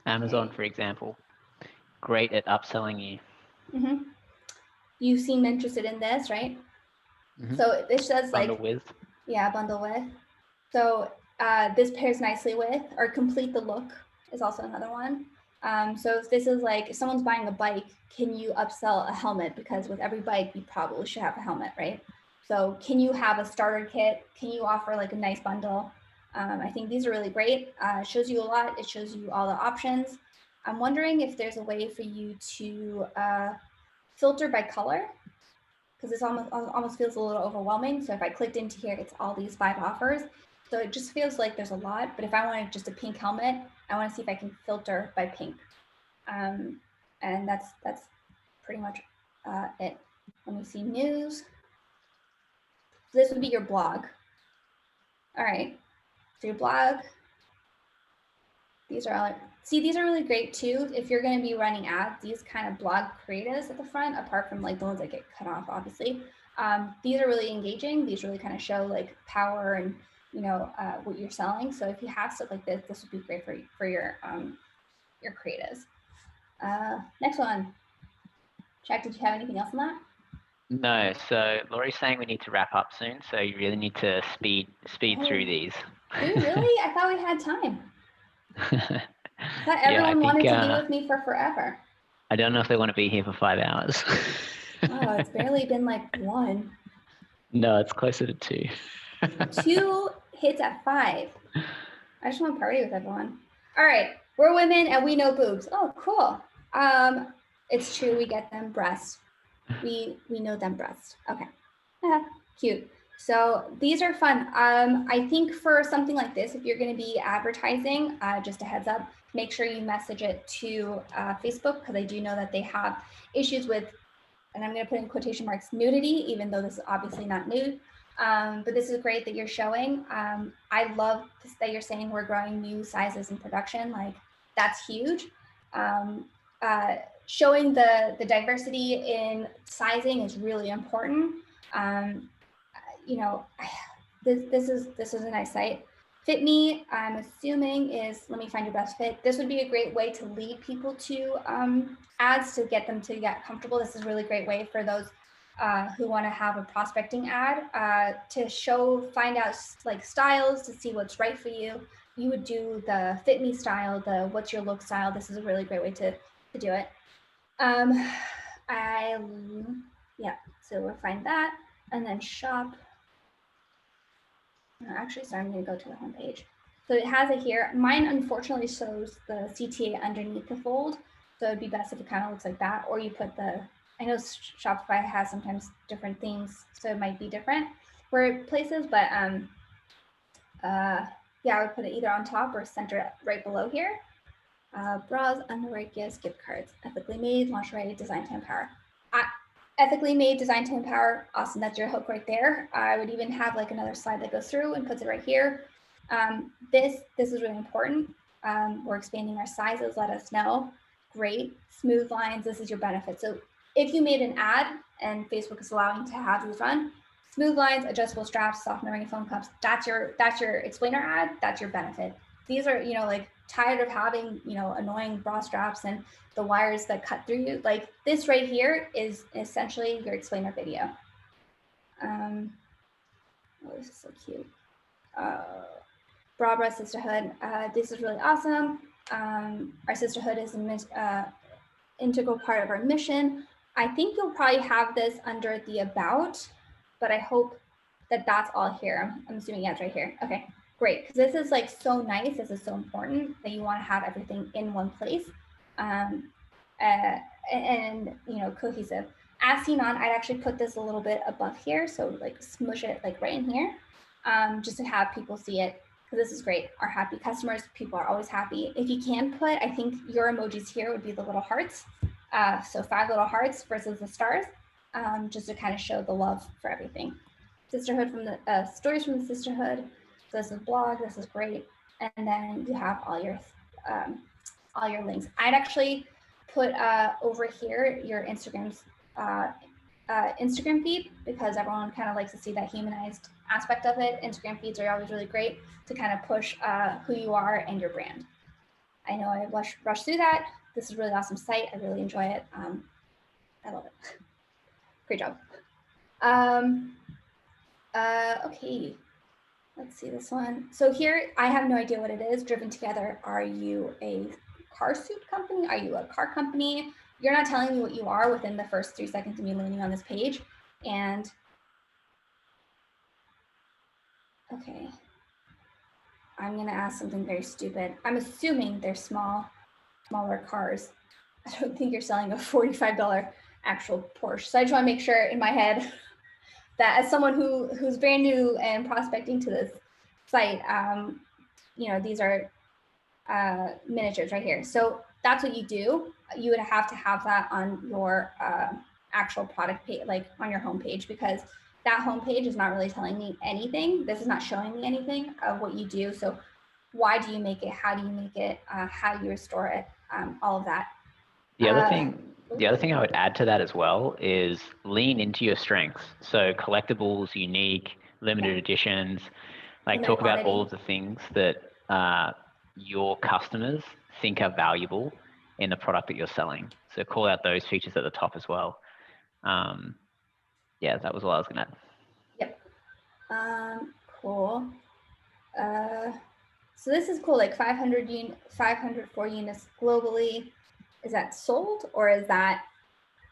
Amazon, for example, great at upselling you. Mm-hmm. You seem interested in this, right? Mm-hmm. So this says like bundle with. Yeah, bundle with. So this pairs nicely with, or complete the look is also another one. So if this is like, if someone's buying a bike, can you upsell a helmet? Because with every bike, you probably should have a helmet, right? So can you have a starter kit? Can you offer like a nice bundle? I think these are really great. It shows you a lot. It shows you all the options. I'm wondering if there's a way for you to filter by color, because this almost feels a little overwhelming. So if I clicked into here, it's all these 5 offers. So it just feels like there's a lot, but if I wanted just a pink helmet, I want to see if I can filter by pink. And that's pretty much it. Let me see news. So this would be your blog. All right, so your blog. These are really great too. If you're going to be running ads, these kind of blog creatives at the front, apart from like the ones that get cut off, obviously, these are really engaging. These really kind of show like power and what you're selling. So if you have stuff like this, this would be great for your creatives. Next one. Jack, did you have anything else on that? No. So Laurie's saying we need to wrap up soon. So you really need to speed through these. Do we really? I thought we had time. I thought everyone wanted to be with me for forever. I don't know if they want to be here for 5 hours. Oh, it's barely been like 1. No, it's closer to 2. 2 hits at 5. I just want to party with everyone. All right, we're women and we know boobs. Oh, cool. It's true, we get them breasts. We know them breasts. Okay, cute. So these are fun. I think for something like this, if you're going to be advertising, just a heads up, make sure you message it to Facebook, because I do know that they have issues with, and I'm going to put in quotation marks, nudity, even though this is obviously not nude. But this is great that you're showing. I love this, that you're saying we're growing new sizes in production. Like, that's huge. Showing the diversity in sizing is really important. This is a nice site. Fit Me, I'm assuming is, let me find your best fit. This would be a great way to lead people to ads, to get them to get comfortable. This is a really great way for those who want to have a prospecting ad to find out like styles, to see what's right for you. You would do the Fit Me style, the what's your look style. This is a really great way to do it. So we'll find that, and then shop. Actually, sorry, I'm going to go to the home page. So it has it here. Mine unfortunately shows the CTA underneath the fold, so it'd be best if it kind of looks like that, or you put I know Shopify has sometimes different themes, so it might be different for places, but I would put it either on top or center it right below here. Bras, underwear, gifts, gift cards, ethically made, lingerie, design to empower. ethically made, designed to empower. Awesome, that's your hook right there. I would even have like another slide that goes through and puts it right here. This is really important. We're expanding our sizes, let us know. Great, smooth lines, this is your benefit. So if you made an ad and Facebook is allowing to have these run, smooth lines, adjustable straps, soft memory foam cups, that's your explainer ad, that's your benefit. These are, like tired of having, annoying bra straps and the wires that cut through you. Like this right here is essentially your explainer video. Oh, this is so cute. Bra Bra Sisterhood. This is really awesome. Our sisterhood is an integral part of our mission. I think you'll probably have this under the about, but I hope that that's all here. I'm assuming yeah, it's right here. Okay, great. Because this is like so nice. This is so important that you want to have everything in one place, and cohesive. As seen on, I'd actually put this a little bit above here, so like smush it like right in here, just to have people see it. Because this is great. Our happy customers, people are always happy. If you can put, I think your emojis here would be the little hearts. So 5 little hearts versus the stars, just to kind of show the love for everything. Sisterhood from the stories from the sisterhood. So this is blog. This is great. And then you have all your links. I'd actually put over here your Instagram's Instagram feed, because everyone kind of likes to see that humanized aspect of it. Instagram feeds are always really great to kind of push who you are and your brand. I know I rushed through that. This is a really awesome site. I really enjoy it. I love it. Great job. Okay, let's see this one. So here, I have no idea what it is. Driven Together. Are you a car suit company? Are you a car company? You're not telling me what you are within the first 3 seconds of me landing on this page. And okay, I'm gonna ask something very stupid. I'm assuming they're smaller cars. I don't think you're selling a $45 actual Porsche. So I just wanna make sure in my head that as someone who's brand new and prospecting to this site, these are miniatures right here. So that's what you do. You would have to have that on your actual product page, like on your homepage, because that homepage is not really telling me anything. This is not showing me anything of what you do. So why do you make it? How do you make it? How do you restore it? All of that. The other thing I would add to that as well is lean into your strengths. So collectibles, unique, limited editions, like talk about all of the things that your customers think are valuable in the product that you're selling. So call out those features at the top as well. Yeah, that was what I was gonna add. Yep. Cool. So this is cool, like 504 units globally. Is that sold, or is that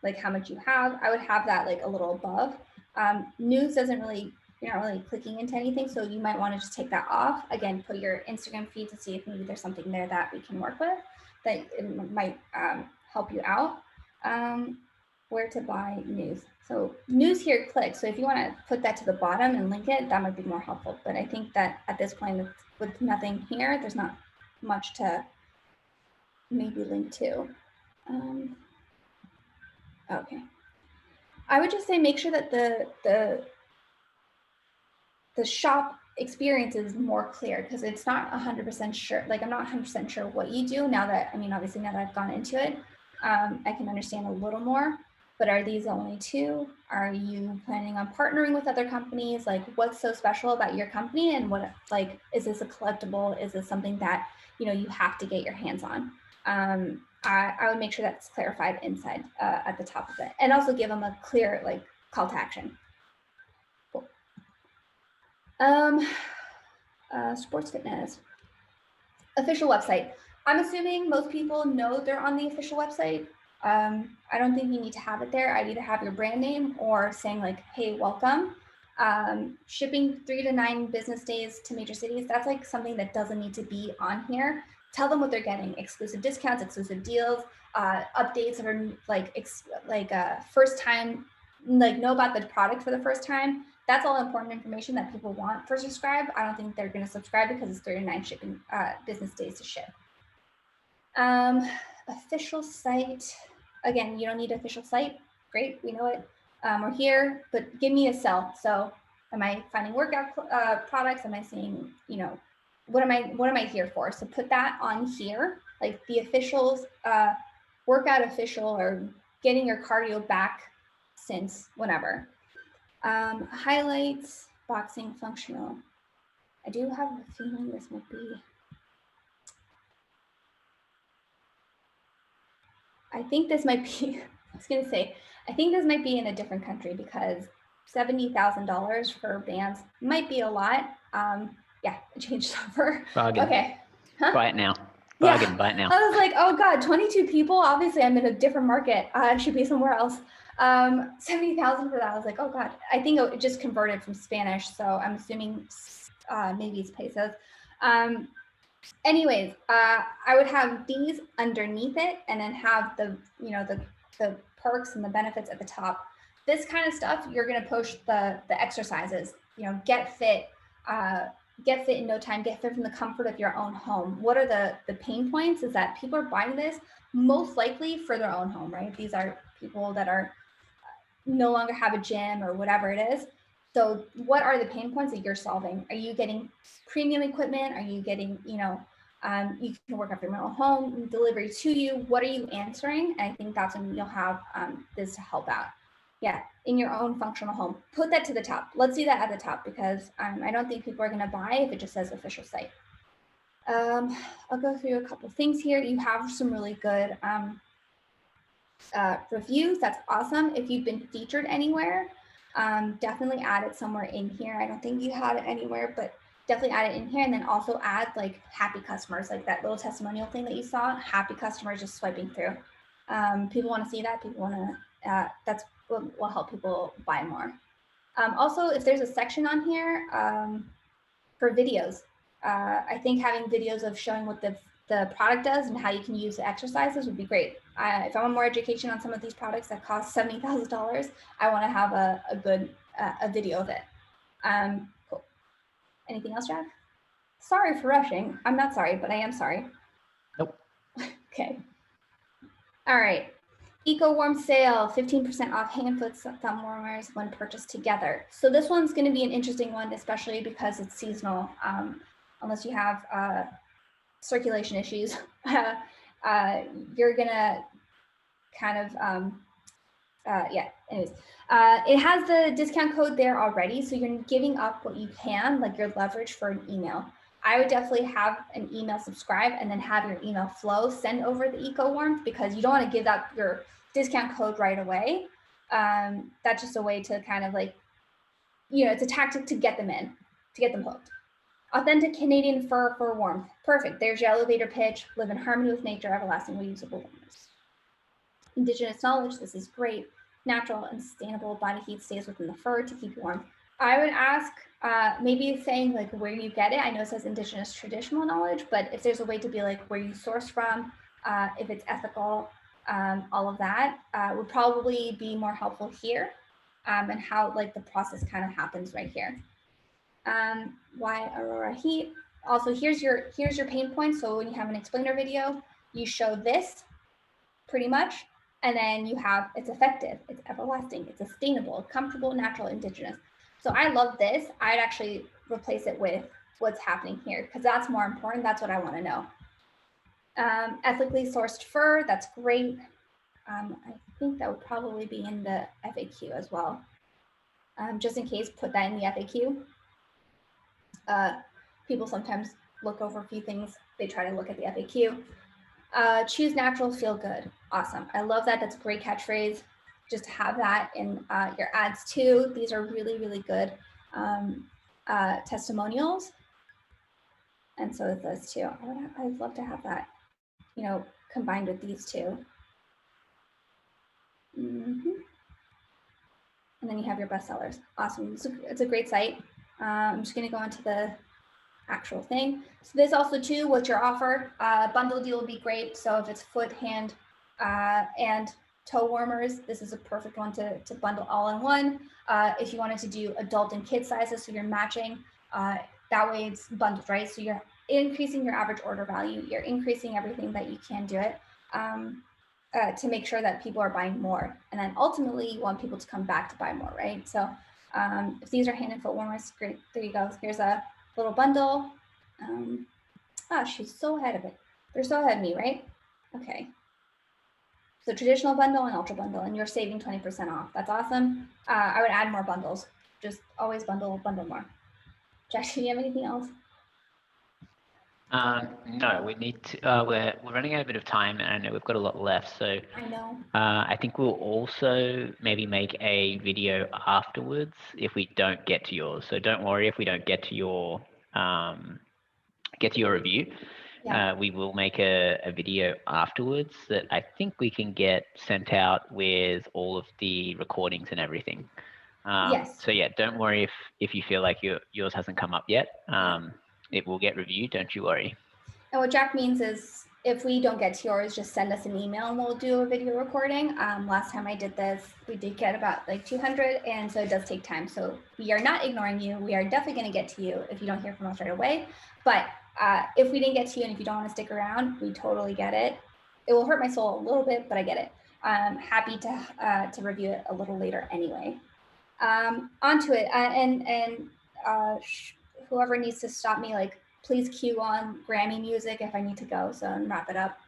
like how much you have? I would have that like a little above. News doesn't really, you're not really clicking into anything, so you might want to just take that off. Again, put your Instagram feed to see if maybe there's something there that we can work with that it might help you out. Where to buy news. So news here, click. So if you want to put that to the bottom and link it, that might be more helpful. But I think that at this point, with nothing here, there's not much to maybe link to. Okay. I would just say make sure that the shop experience is more clear, because it's not 100% sure. Like I'm not 100% sure what you do now that, obviously now that I've gone into it, I can understand a little more. But are these the only 2? Are you planning on partnering with other companies? Like what's so special about your company, and what, like, is this a collectible? Is this something that, you have to get your hands on? I would make sure that's clarified inside at the top of it, and also give them a clear like call to action. Cool. Sports fitness. Official website. I'm assuming most people know they're on the official website. I don't think you need to have it there. I'd either have your brand name or saying like, hey, welcome. Shipping 3 to 9 business days to major cities. That's like something that doesn't need to be on here. Tell them what they're getting: exclusive discounts, exclusive deals, updates, or like first time, like know about the product for the first time. That's all important information that people want for subscribe. I don't think they're going to subscribe because it's 3 to 9 shipping business days to ship. Official site. Again, you don't need official site. Great, we know it. or here, but give me a sell. So am I finding workout products? Am I seeing, you know, what am I here for? So put that on here, like the officials, workout official, or getting your cardio back since whenever. Highlights, boxing, functional. I do have a feeling this might be, I think this might be, I was gonna say, I think this might be in a different country because $70,000 for bands might be a lot. Yeah, I changed over. Bargain. Okay. Huh? Buy it now. Bargain, yeah. Buy it now. I was like, oh God, 22 people. Obviously, I'm in a different market. I should be somewhere else. 70,000 for that. I was like, oh God. I think it just converted from Spanish, so I'm assuming maybe it's pesos. Anyways, I would have these underneath it, and then have the, you know, the perks and the benefits at the top. This kind of stuff, you're gonna push the exercises. You know, get fit in no time, get fit from the comfort of your own home. What are the pain points? Is that people are buying this most likely for their own home, right? These are people that are no longer have a gym or whatever it is. So what are the pain points that you're solving? Are you getting premium equipment? Are you getting, you know, you can work up your own home, delivery to you? What are you answering? And I think that's when you'll have this to help out. Yeah, in your own functional home. Put that to the top. Let's see that at the top, because I don't think people are going to buy if it just says official site. I'll go through a couple things here. You have some really good reviews. That's awesome. If you've been featured anywhere, definitely add it somewhere in here. I don't think you had it anywhere, but definitely add it in here. And then also add like happy customers, like that little testimonial thing that you saw. Happy customers just swiping through. People want to see that. People want to, that's what will help people buy more. Also, if there's a section on here for videos, I think having videos of showing what the product does and how you can use the exercises would be great. If I want more education on some of these products that cost $70,000, I want to have a good a video of it. Cool. Anything else, Jack? Sorry for rushing. I'm not sorry, but I am sorry. Nope. Okay. All right. Eco Warm sale, 15% off hand, foot, thumb warmers when purchased together. So this one's going to be an interesting one, especially because it's seasonal. Unless you have circulation issues, you're gonna kind of yeah. Anyways, it has the discount code there already, so you're giving up what you can, like your leverage for an email. I would definitely have an email subscribe and then have your email flow send over the Eco Warmth, because you don't want to give up your discount code right away. That's just a way to kind of like, you know, it's a tactic to get them in, to get them hooked. Authentic Canadian fur for warmth. Perfect. There's your elevator pitch. Live in harmony with nature. Everlasting reusable warmers. Indigenous knowledge. This is great. Natural and sustainable. Body heat stays within the fur to keep you warm. I would ask maybe saying like where you get it. I know it says Indigenous traditional knowledge, but if there's a way to be like where you source from, if it's ethical, all of that would probably be more helpful here, and how like the process kind of happens right here. Why Aurora Heat. Also, here's your pain point. So when you have an explainer video, you show this pretty much, and then you have it's effective, it's everlasting, it's sustainable, comfortable, natural, indigenous. So I love this. I'd actually replace it with what's happening here, because that's more important. That's what I want to know. Ethically sourced fur. That's great. I think that would probably be in the FAQ as well. Just in case, put that in the FAQ. People sometimes look over a few things. They try to look at the FAQ. Choose natural, feel good. Awesome. I love that. That's a great catchphrase. Just to have that in your ads too. These are really, really good testimonials. And so it does too. I'd love to have that, you know, combined with these two. Mm-hmm. And then you have your bestsellers. Awesome. It's a great site. I'm just going to go into the actual thing. So this also too, what's your offer? Bundle deal would be great. So if it's foot, hand, and toe warmers, this is a perfect one to bundle all in one. If you wanted to do adult and kid sizes, so you're matching, that way it's bundled, right? So you're increasing your average order value. You're increasing everything that you can do it. to make sure that people are buying more. And then ultimately you want people to come back to buy more, right? So if these are hand and foot warmers, great, there you go. Here's a little bundle. She's so ahead of it. They're so ahead of me, right? Okay. So traditional bundle and ultra bundle, and you're saving 20% off. That's awesome. I would add more bundles. Just always bundle more. Jack, do you have anything else? No, we need to. We're running out a bit of time, and I know we've got a lot left. So I know. I think we'll also maybe make a video afterwards if we don't get to yours. So don't worry if we don't get to your review. Yeah. We will make a video afterwards that I think we can get sent out with all of the recordings and everything. Yes. So yeah, don't worry if you feel like yours hasn't come up yet. It will get reviewed, don't you worry. And what Jack means is if we don't get to yours, just send us an email and we'll do a video recording. Last time I did this, we did get about like 200, and so it does take time. So we are not ignoring you. We are definitely going to get to you if you don't hear from us right away. But if we didn't get to you and if you don't want to stick around, we totally get it. It will hurt my soul a little bit, but I get it. I'm happy to review it a little later anyway. Onto it, and whoever needs to stop me, like, please cue on Grammy music if I need to go, so and wrap it up.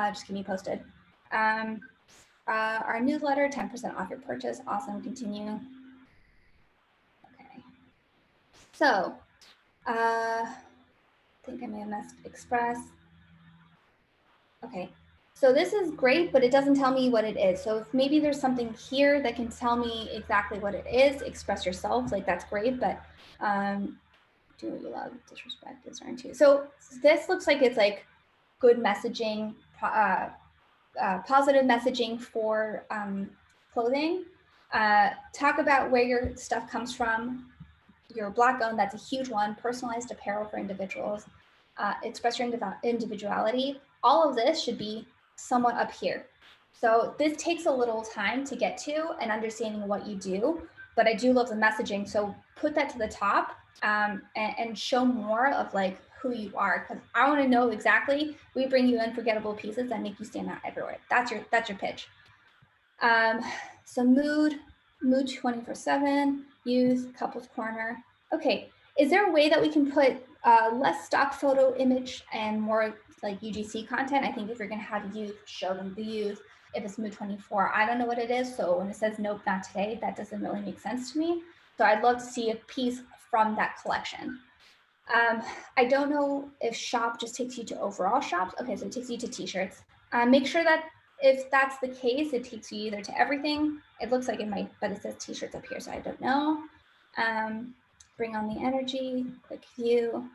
Just keep me posted. Our newsletter, 10% off your purchase. Awesome, continue. Okay. So, I think I may have messed Express. Okay. So this is great, but it doesn't tell me what it is. So if maybe there's something here that can tell me exactly what it is, express yourself, like that's great, but do what you love, disrespect is aren't you? So this looks like it's like good messaging, positive messaging for clothing. Talk about where your stuff comes from. You're Black owned, that's a huge one. Personalized apparel for individuals. Express your individuality. All of this should be somewhat up here. So this takes a little time to get to and understanding what you do, but I do love the messaging. So put that to the top and show more of like who you are, because I want to know exactly. We bring you unforgettable pieces that make you stand out everywhere. That's your pitch. So mood 24/7, youth, couples corner. Okay, is there a way that we can put less stock photo image and more like UGC content? I think if you're gonna have youth, show them the youth. If it's mood 24, I don't know what it is. So when it says nope, not today, that doesn't really make sense to me. So I'd love to see a piece from that collection. I don't know if shop just takes you to overall shops. Okay, so it takes you to t-shirts. Make sure that if that's the case, it takes you either to everything. It looks like it might, but it says t-shirts up here, so I don't know. Bring on the energy, click view.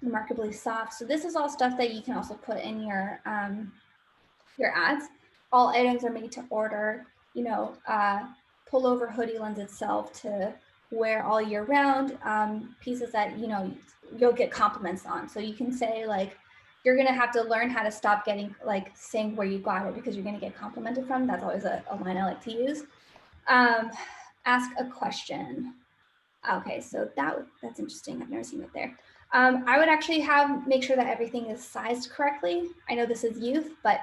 Remarkably soft. So this is all stuff that you can also put in your ads. All items are made to order. You know, pullover hoodie lends itself to wear all year round. Pieces that, you know, you'll get compliments on. So you can say like, you're gonna have to learn how to stop getting like saying where you got it because you're gonna get complimented from. That's always a line I like to use. Ask a question. Okay, so that's interesting. I've never seen it there. I would actually make sure that everything is sized correctly. I know this is youth, but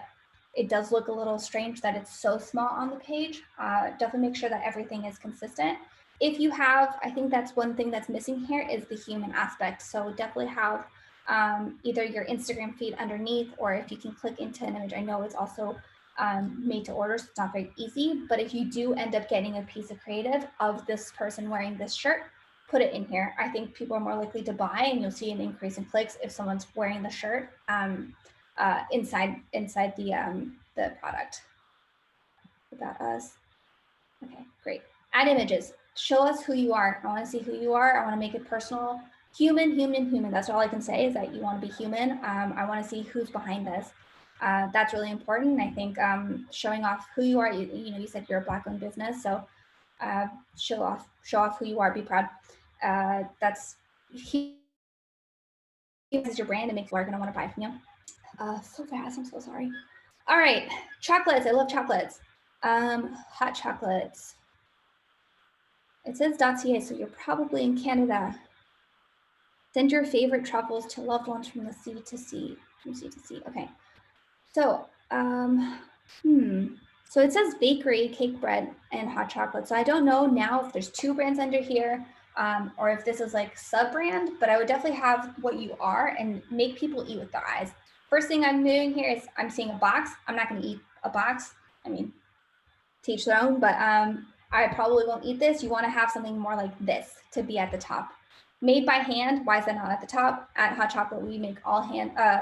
it does look a little strange that it's so small on the page. Definitely make sure that everything is consistent. If you have, I think that's one thing that's missing here is the human aspect. So definitely have either your Instagram feed underneath, or if you can click into an image. I know it's also made to order, so it's not very easy, but if you do end up getting a piece of creative of this person wearing this shirt, put it in here. I think people are more likely to buy, and you'll see an increase in clicks if someone's wearing the shirt inside the product. About us. Okay, great. Add images. Show us who you are. I want to see who you are. I want to make it personal. Human. That's all I can say is that you want to be human. I want to see who's behind this. That's really important. I think showing off who you are. You know, you said you're a Black-owned business, so show off who you are. Be proud. That's is your brand and makes people are going to want to buy from you. So fast. I'm so sorry. All right, chocolates. I love chocolates. Hot chocolates. It says .ca, so you're probably in Canada. Send your favorite truffles to loved ones from the sea to sea. From sea to sea. Okay. So, so it says bakery, cake bread, and hot chocolate. So I don't know now if there's 2 brands under here, or if this is like sub-brand, but I would definitely have what you are and make people eat with their eyes. First thing I'm doing here is I'm seeing a box. I'm not going to eat a box. I mean, to each their own, but I probably won't eat this. You want to have something more like this to be at the top. Made by hand. Why is that not at the top? At Hot Chocolate, we make all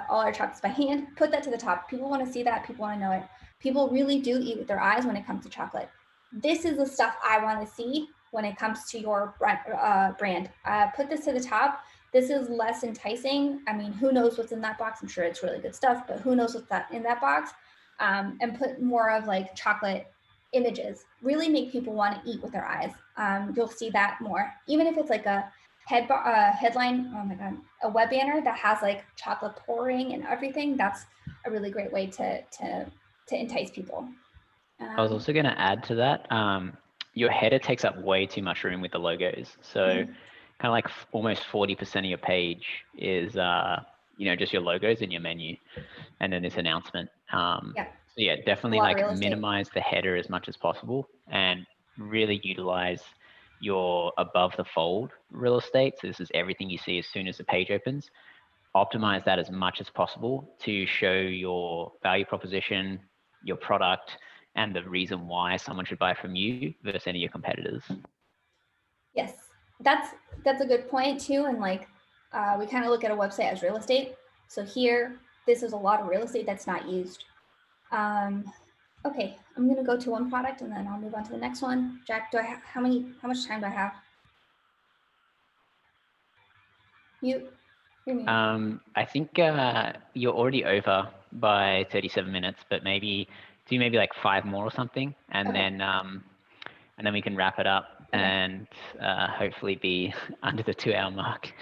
our chocolates by hand. Put that to the top. People want to see that. People want to know it. People really do eat with their eyes when it comes to chocolate. This is the stuff I want to see when it comes to your brand. Put this to the top. This is less enticing. I mean, who knows what's in that box? I'm sure it's really good stuff, but who knows what's in that box? And put more of like chocolate images. Really make people want to eat with their eyes. You'll see that more. Even if it's like a headline, oh my God, a web banner that has like chocolate pouring and everything, that's a really great way to entice people. I was also going to add to that. Your header takes up way too much room with the logos. So kind of like almost 40% of your page is, just your logos and your menu, and then this announcement. So yeah, definitely like minimize the header as much as possible and really utilize your above the fold real estate. So this is everything you see as soon as the page opens. Optimize that as much as possible to show your value proposition, your product, and the reason why someone should buy from you versus any of your competitors. Yes, that's a good point too. And like, we kind of look at a website as real estate. So here, this is a lot of real estate that's not used. Okay, I'm gonna go to one product and then I'll move on to the next one. Jack, do I have, how much time do I have? You? I think you're already over by 37 minutes, but maybe do maybe like 5 more or something, and then we can wrap it up and hopefully be under the 2-hour mark.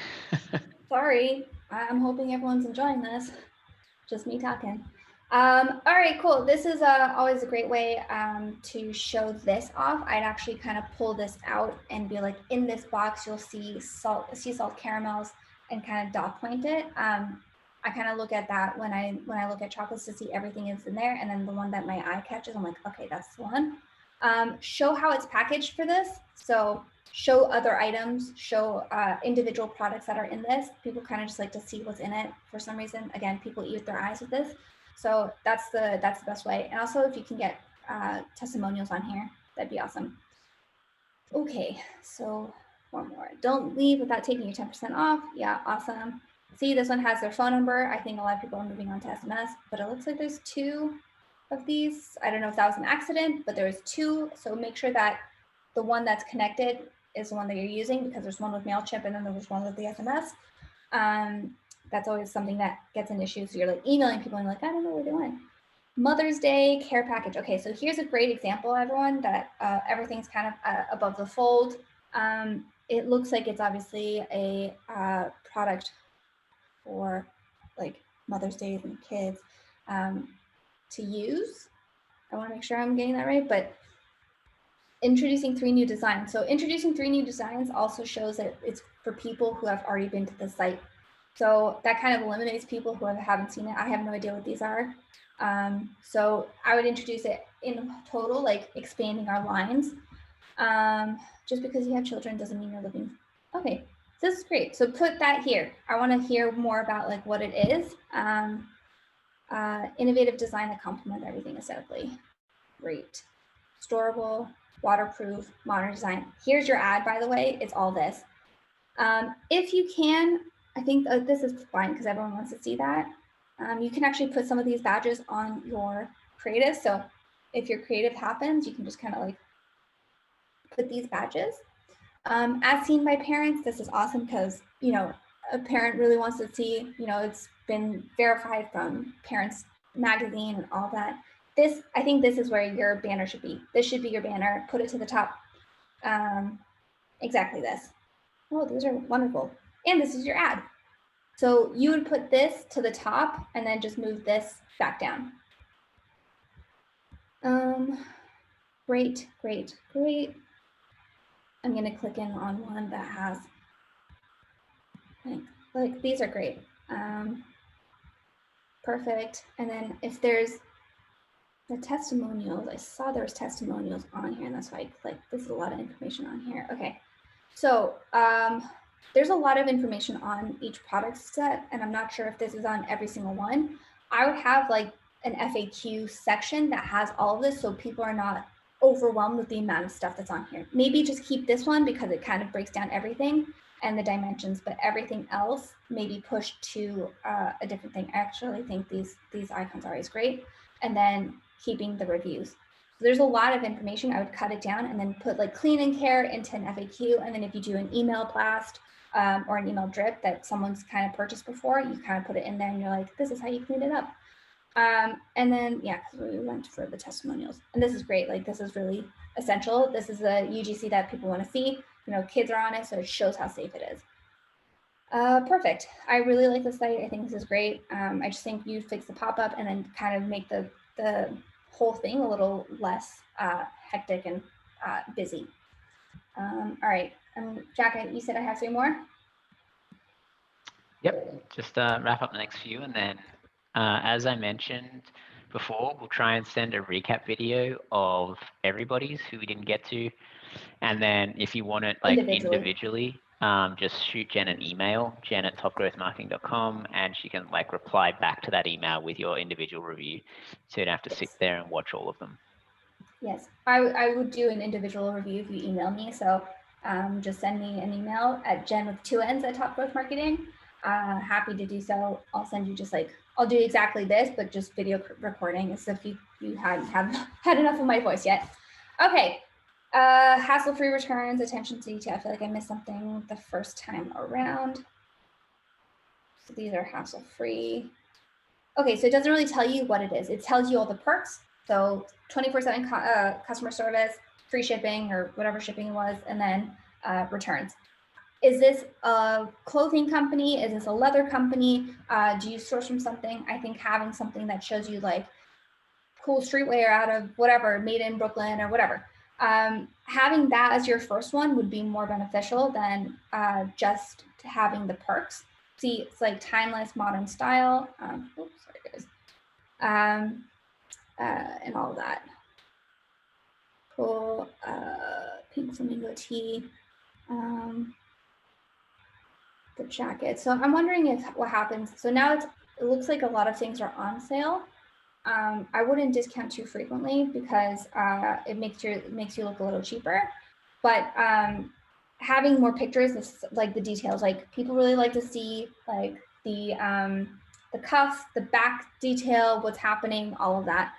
Sorry, I'm hoping everyone's enjoying this. Just me talking. All right, cool. This is always a great way to show this off. I'd actually kind of pull this out and be like, in this box, you'll see sea salt caramels, and kind of dot point it. I kind of look at that when I look at chocolates to see everything is in there, and then the one that my eye catches, I'm like, okay, that's the one. Show how it's packaged for this. So show other items, show individual products that are in this. People kind of just like to see what's in it for some reason. Again, people eat with their eyes with this. So that's the best way. And also if you can get testimonials on here, that'd be awesome. Okay, so one more. Don't leave without taking your 10% off. Yeah, awesome. See, this one has their phone number. I think a lot of people are moving on to SMS, but it looks like there's 2 of these. I don't know if that was an accident, but there's 2. So make sure that the one that's connected is the one that you're using, because there's one with MailChimp and then there was one with the SMS. That's always something that gets an issue. So you're like emailing people and like, I don't know what they want. Mother's Day care package. Okay, so here's a great example, everyone, that everything's kind of above the fold. It looks like it's obviously a product for like Mother's Day and kids to use. I want to make sure I'm getting that right, but introducing 3 new designs. So introducing 3 new designs also shows that it's for people who have already been to the site. So that kind of eliminates people who haven't seen it. I have no idea what these are. So I would introduce it in total, like expanding our lines. Just because you have children doesn't mean you're living. Okay, so this is great. So put that here. I want to hear more about like what it is. Innovative design that complements everything aesthetically. Great. Storable, waterproof, modern design. Here's your ad, by the way. It's all this. If you can, I think this is fine because everyone wants to see that. You can actually put some of these badges on your creative. So if your creative happens, you can just kind of like put these badges. As seen by parents, this is awesome because, a parent really wants to see, it's been verified from Parents Magazine and all that. I think this is where your banner should be. This should be your banner. Put it to the top. Exactly this. Oh, these are wonderful. And this is your ad. So you would put this to the top and then just move this back down. Great. I'm going to click in on one that has, like these are great. Perfect. And then if there's the testimonials, I saw there's testimonials on here, and that's why I clicked. This is a lot of information on here. Okay. So there's a lot of information on each product set, and I'm not sure if this is on every single one. I would have like an FAQ section that has all of this, so people are not overwhelmed with the amount of stuff that's on here. Maybe just keep this one because it kind of breaks down everything and the dimensions, but everything else maybe push to a different thing. I actually think these icons are always great. And then keeping the reviews. So there's a lot of information. I would cut it down and then put like clean and care into an FAQ. And then if you do an email blast or an email drip that someone's kind of purchased before, you kind of put it in there and you're like, this is how you clean it up. And then, yeah, we went for the testimonials. And this is great. Like, this is really essential. This is a UGC that people want to see. You know, kids are on it, so it shows how safe it is. Perfect. I really like this site. I think this is great. I just think you fix the pop-up and then kind of make the whole thing a little less hectic and busy. All right. Jack, you said I have 3 more? Yep, just wrap up the next few, and then as I mentioned before, we'll try and send a recap video of everybody's who we didn't get to. And then if you want it like individually, just shoot Jen an email, jen@topgrowthmarketing.com, and she can like reply back to that email with your individual review. So you don't have to sit there and watch all of them. Yes, I would do an individual review if you email me. So just send me an email at Jen with 2 N's at Top Growth Marketing. Happy to do so. I'll send you just like, I'll do exactly this, but just video recording as if you hadn't had enough of my voice yet. Okay. Hassle-free returns, attention to detail. I feel like I missed something the first time around. So these are hassle-free. Okay, so it doesn't really tell you what it is. It tells you all the perks. So 24/7 customer service, free shipping or whatever shipping it was, and then returns. Is this a clothing company? Is this a leather company? Do you source from something? I think having something that shows you like cool streetwear out of whatever, made in Brooklyn or whatever. Having that as your first one would be more beneficial than just having the perks. See, it's like timeless, modern style. Oops, sorry guys. And all of that. Cool. Pink flamingo tee. The jacket. So I'm wondering if what happens. So now it looks like a lot of things are on sale. I wouldn't discount too frequently because it makes you look a little cheaper. But having more pictures is like the details. Like people really like to see like the cuff, the back detail, what's happening, all of that.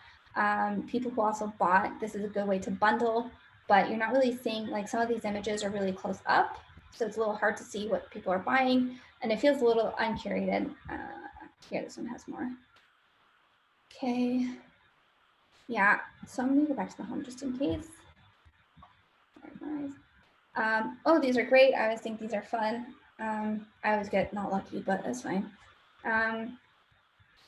People who also bought, this is a good way to bundle, but you're not really seeing like some of these images are really close up. So it's a little hard to see what people are buying and it feels a little uncurated. Here, this one has more. Okay. Yeah, so I'm gonna go back to the home just in case. Oh, these are great. I always think these are fun. I always get not lucky, but that's fine.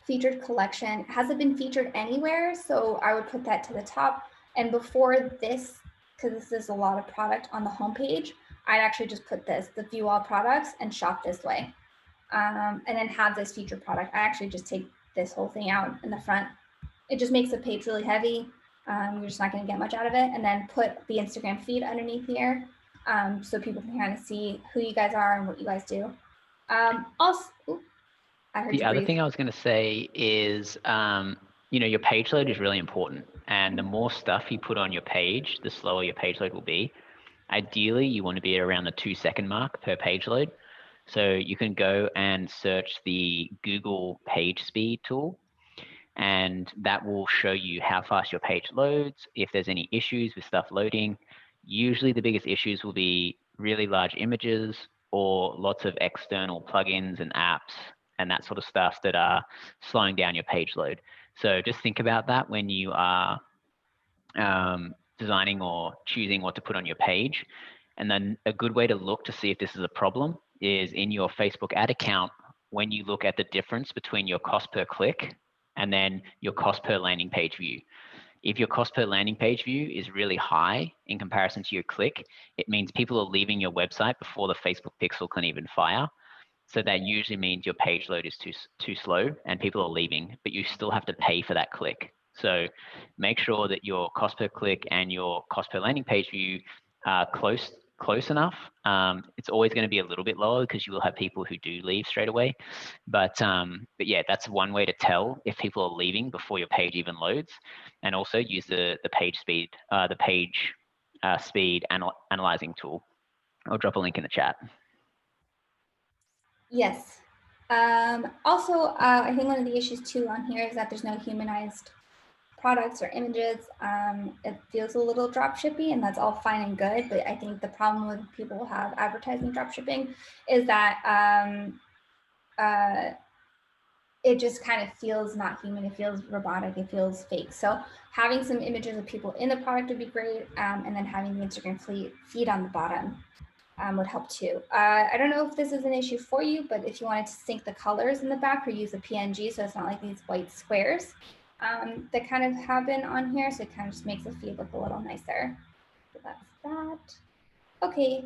Featured collection. Has it been featured anywhere? So I would put that to the top. And before this, because this is a lot of product on the homepage, I'd actually just put this, the view all products and shop this way. And then have this featured product. I actually just take this whole thing out in the front. It just makes the page really heavy. You're just not going to get much out of it. And then put the Instagram feed underneath here so people can kind of see who you guys are and what you guys do. Also, I heard the other thing I was going to say is, you know, your page load is really important. And the more stuff you put on your page, the slower your page load will be. Ideally, you want to be around the 2-second mark per page load. So you can go and search the Google page speed tool, and that will show you how fast your page loads, if there's any issues with stuff loading. Usually the biggest issues will be really large images or lots of external plugins and apps and that sort of stuff that are slowing down your page load. So just think about that when you are designing or choosing what to put on your page. And then a good way to look to see if this is a problem is in your Facebook ad account, when you look at the difference between your cost per click and then your cost per landing page view. If your cost per landing page view is really high in comparison to your click, it means people are leaving your website before the Facebook pixel can even fire. So that usually means your page load is too slow and people are leaving, but you still have to pay for that click. So make sure that your cost per click and your cost per landing page view are close enough. It's always going to be a little bit lower because you will have people who do leave straight away. But yeah, that's one way to tell if people are leaving before your page even loads. And also use the page speed, speed analyzing tool. I'll drop a link in the chat. Yes. Also, I think one of the issues too on here is that there's no humanized products or images. It feels a little drop shippy, and that's all fine and good. But I think the problem with people who have advertising drop shipping is that it just kind of feels not human. It feels robotic. It feels fake. So having some images of people in the product would be great. And then having the Instagram feed on the bottom would help too. I don't know if this is an issue for you, but if you wanted to sync the colors in the back or use a PNG, so it's not like these white squares that kind of happen on here. So it kind of just makes the feed look a little nicer. So that's that. Okay.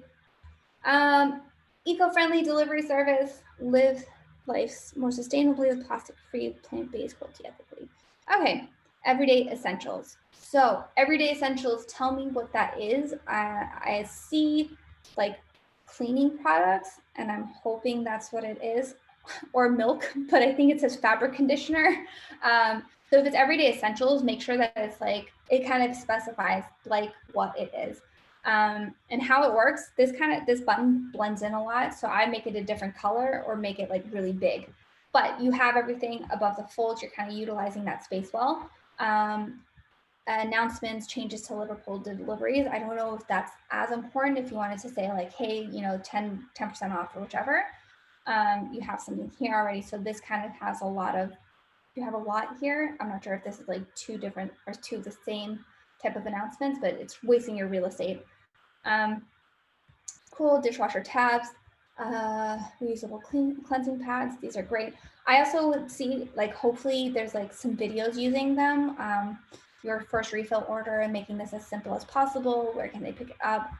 Eco-friendly delivery service, live life more sustainably with plastic-free, plant-based, cruelty ethically. Okay, everyday essentials. So everyday essentials, tell me what that is. I see like cleaning products, and I'm hoping that's what it is, or milk, but I think it says fabric conditioner. So if it's everyday essentials, make sure that it's like, it kind of specifies like what it is. And how it works, this button blends in a lot. So I make it a different color or make it like really big, but you have everything above the fold. You're kind of utilizing that space well. Announcements, changes to Liverpool deliveries. I don't know if that's as important. If you wanted to say like, hey, 10% off or whichever, you have something here already. So this kind of has you have a lot here. I'm not sure if this is like two different or two of the same type of announcements, but it's wasting your real estate. Cool, dishwasher tabs, reusable cleansing pads. These are great. I also would see like, hopefully there's like some videos using them. Your first refill order and making this as simple as possible. Where can they pick it up?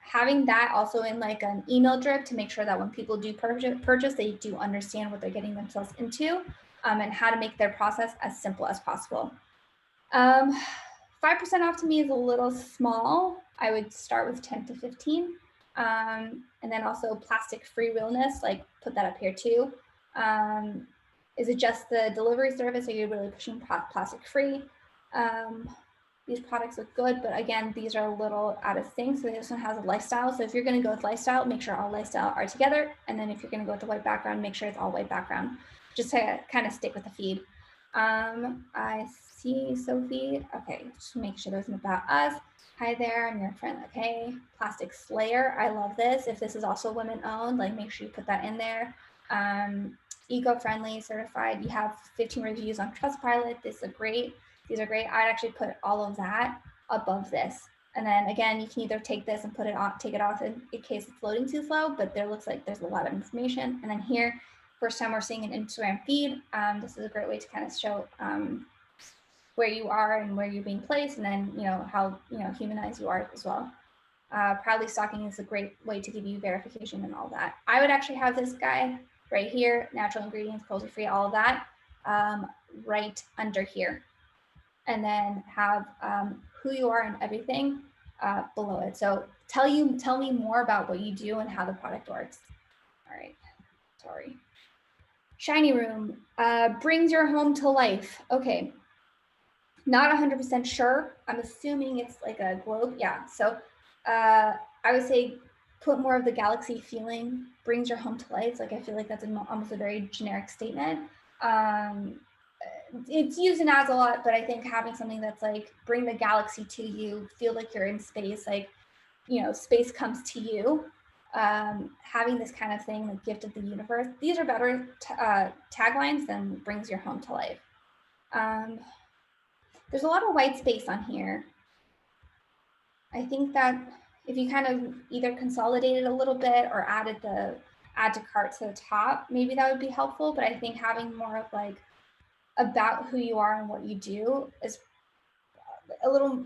Having that also in like an email drip to make sure that when people do purchase, they do understand what they're getting themselves into, and how to make their process as simple as possible. 5% off to me is a little small. I would start with 10 to 15. And then also plastic-free realness, like put that up here too. Is it just the delivery service, or are you really pushing plastic-free? These products look good, but again, these are a little out of sync. So this one has a lifestyle. So if you're going to go with lifestyle, make sure all lifestyle are together. And then if you're going to go with the white background, make sure it's all white background, just to kind of stick with the feed. I see Sophie. Okay, just make sure there's an about us. Hi there, I'm your friend. Okay, Plastic Slayer. I love this. If this is also women owned, like make sure you put that in there. Eco-friendly, certified. You have 15 reviews on Trustpilot. These are great. I'd actually put all of that above this. And then again, you can either take this and take it off in case it's loading too slow, but there looks like there's a lot of information. And then here, first time we're seeing an Instagram feed. This is a great way to kind of show where you are and where you're being placed, and then how humanized you are as well. Proudly Stocking is a great way to give you verification and all that. I would actually have this guy right here, natural ingredients, cruelty free, all of that, right under here, and then have who you are and everything below it. So tell me more about what you do and how the product works. All right, sorry. Shiny Room brings your home to life. Okay, not 100% sure. I'm assuming it's like a globe. Yeah, so I would say put more of the galaxy feeling, brings your home to life. Like I feel like that's almost a very generic statement. It's used in ads a lot, but I think having something that's like bring the galaxy to you, feel like you're in space, like space comes to you. Having this kind of thing, like gift of the universe, these are better taglines than brings your home to life. There's a lot of white space on here. I think that if you kind of either consolidated a little bit or added the add to cart to the top, maybe that would be helpful. But I think having more of like about who you are and what you do is a little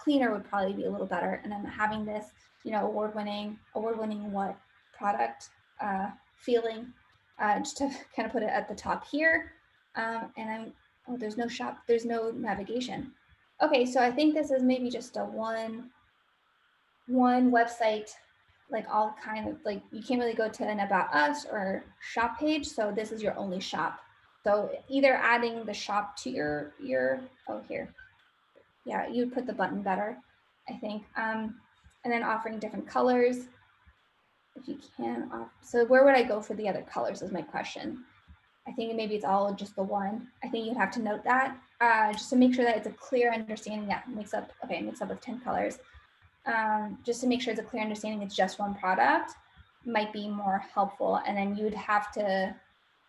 cleaner would probably be a little better. And then having this, award-winning what product feeling, just to kind of put it at the top here. And there's no shop, there's no navigation. Okay, so I think this is maybe just a one website, like all kind of like, you can't really go to an about us or shop page. So this is your only shop. So either adding the shop to your oh, here. Yeah, you would put the button better, I think. And then offering different colors, if you can. So where would I go for the other colors is my question. I think maybe it's all just the one. I think you'd have to note that just to make sure that it's a clear understanding that mix up with 10 colors. Just to make sure it's a clear understanding it's just one product might be more helpful. And then you'd have to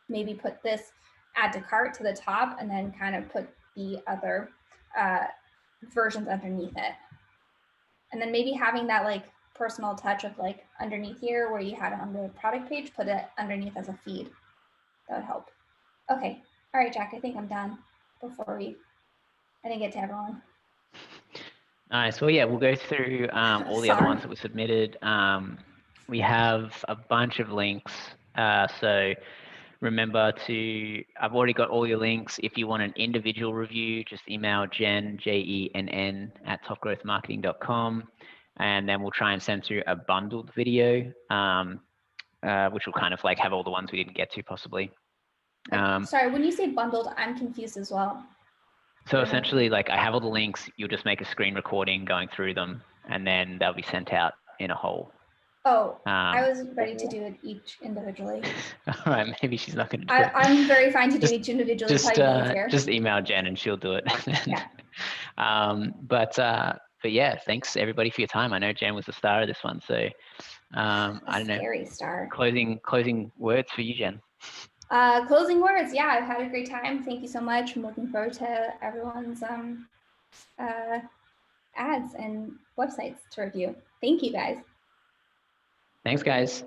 maybe put this add to cart to the top and then kind of put the other versions underneath it. And then maybe having that like personal touch of like underneath here where you had it on the product page, put it underneath as a feed. That would help. Okay. All right, Jack, I think I'm done I didn't get to everyone. Nice. Well, yeah, we'll go through all the other ones that were submitted. We have a bunch of links. So remember I've already got all your links. If you want an individual review, just email Jenn, JENN @topgrowthmarketing.com. And then we'll try and send through a bundled video, which will kind of like have all the ones we didn't get to possibly. Sorry, when you say bundled, I'm confused as well. So essentially, like I have all the links, you'll just make a screen recording going through them, and then they'll be sent out in a whole. Oh, I was ready to do it each individually. All right, maybe she's not going to do it. I'm very fine to do each individually. Just email Jenn and she'll do it. Yeah. But yeah, thanks everybody for your time. I know Jenn was the star of this one, so I don't know. Scary star. Closing words for you, Jenn. Closing words. Yeah, I've had a great time. Thank you so much. I'm looking forward to everyone's ads and websites to review. Thank you, guys. Thanks, guys.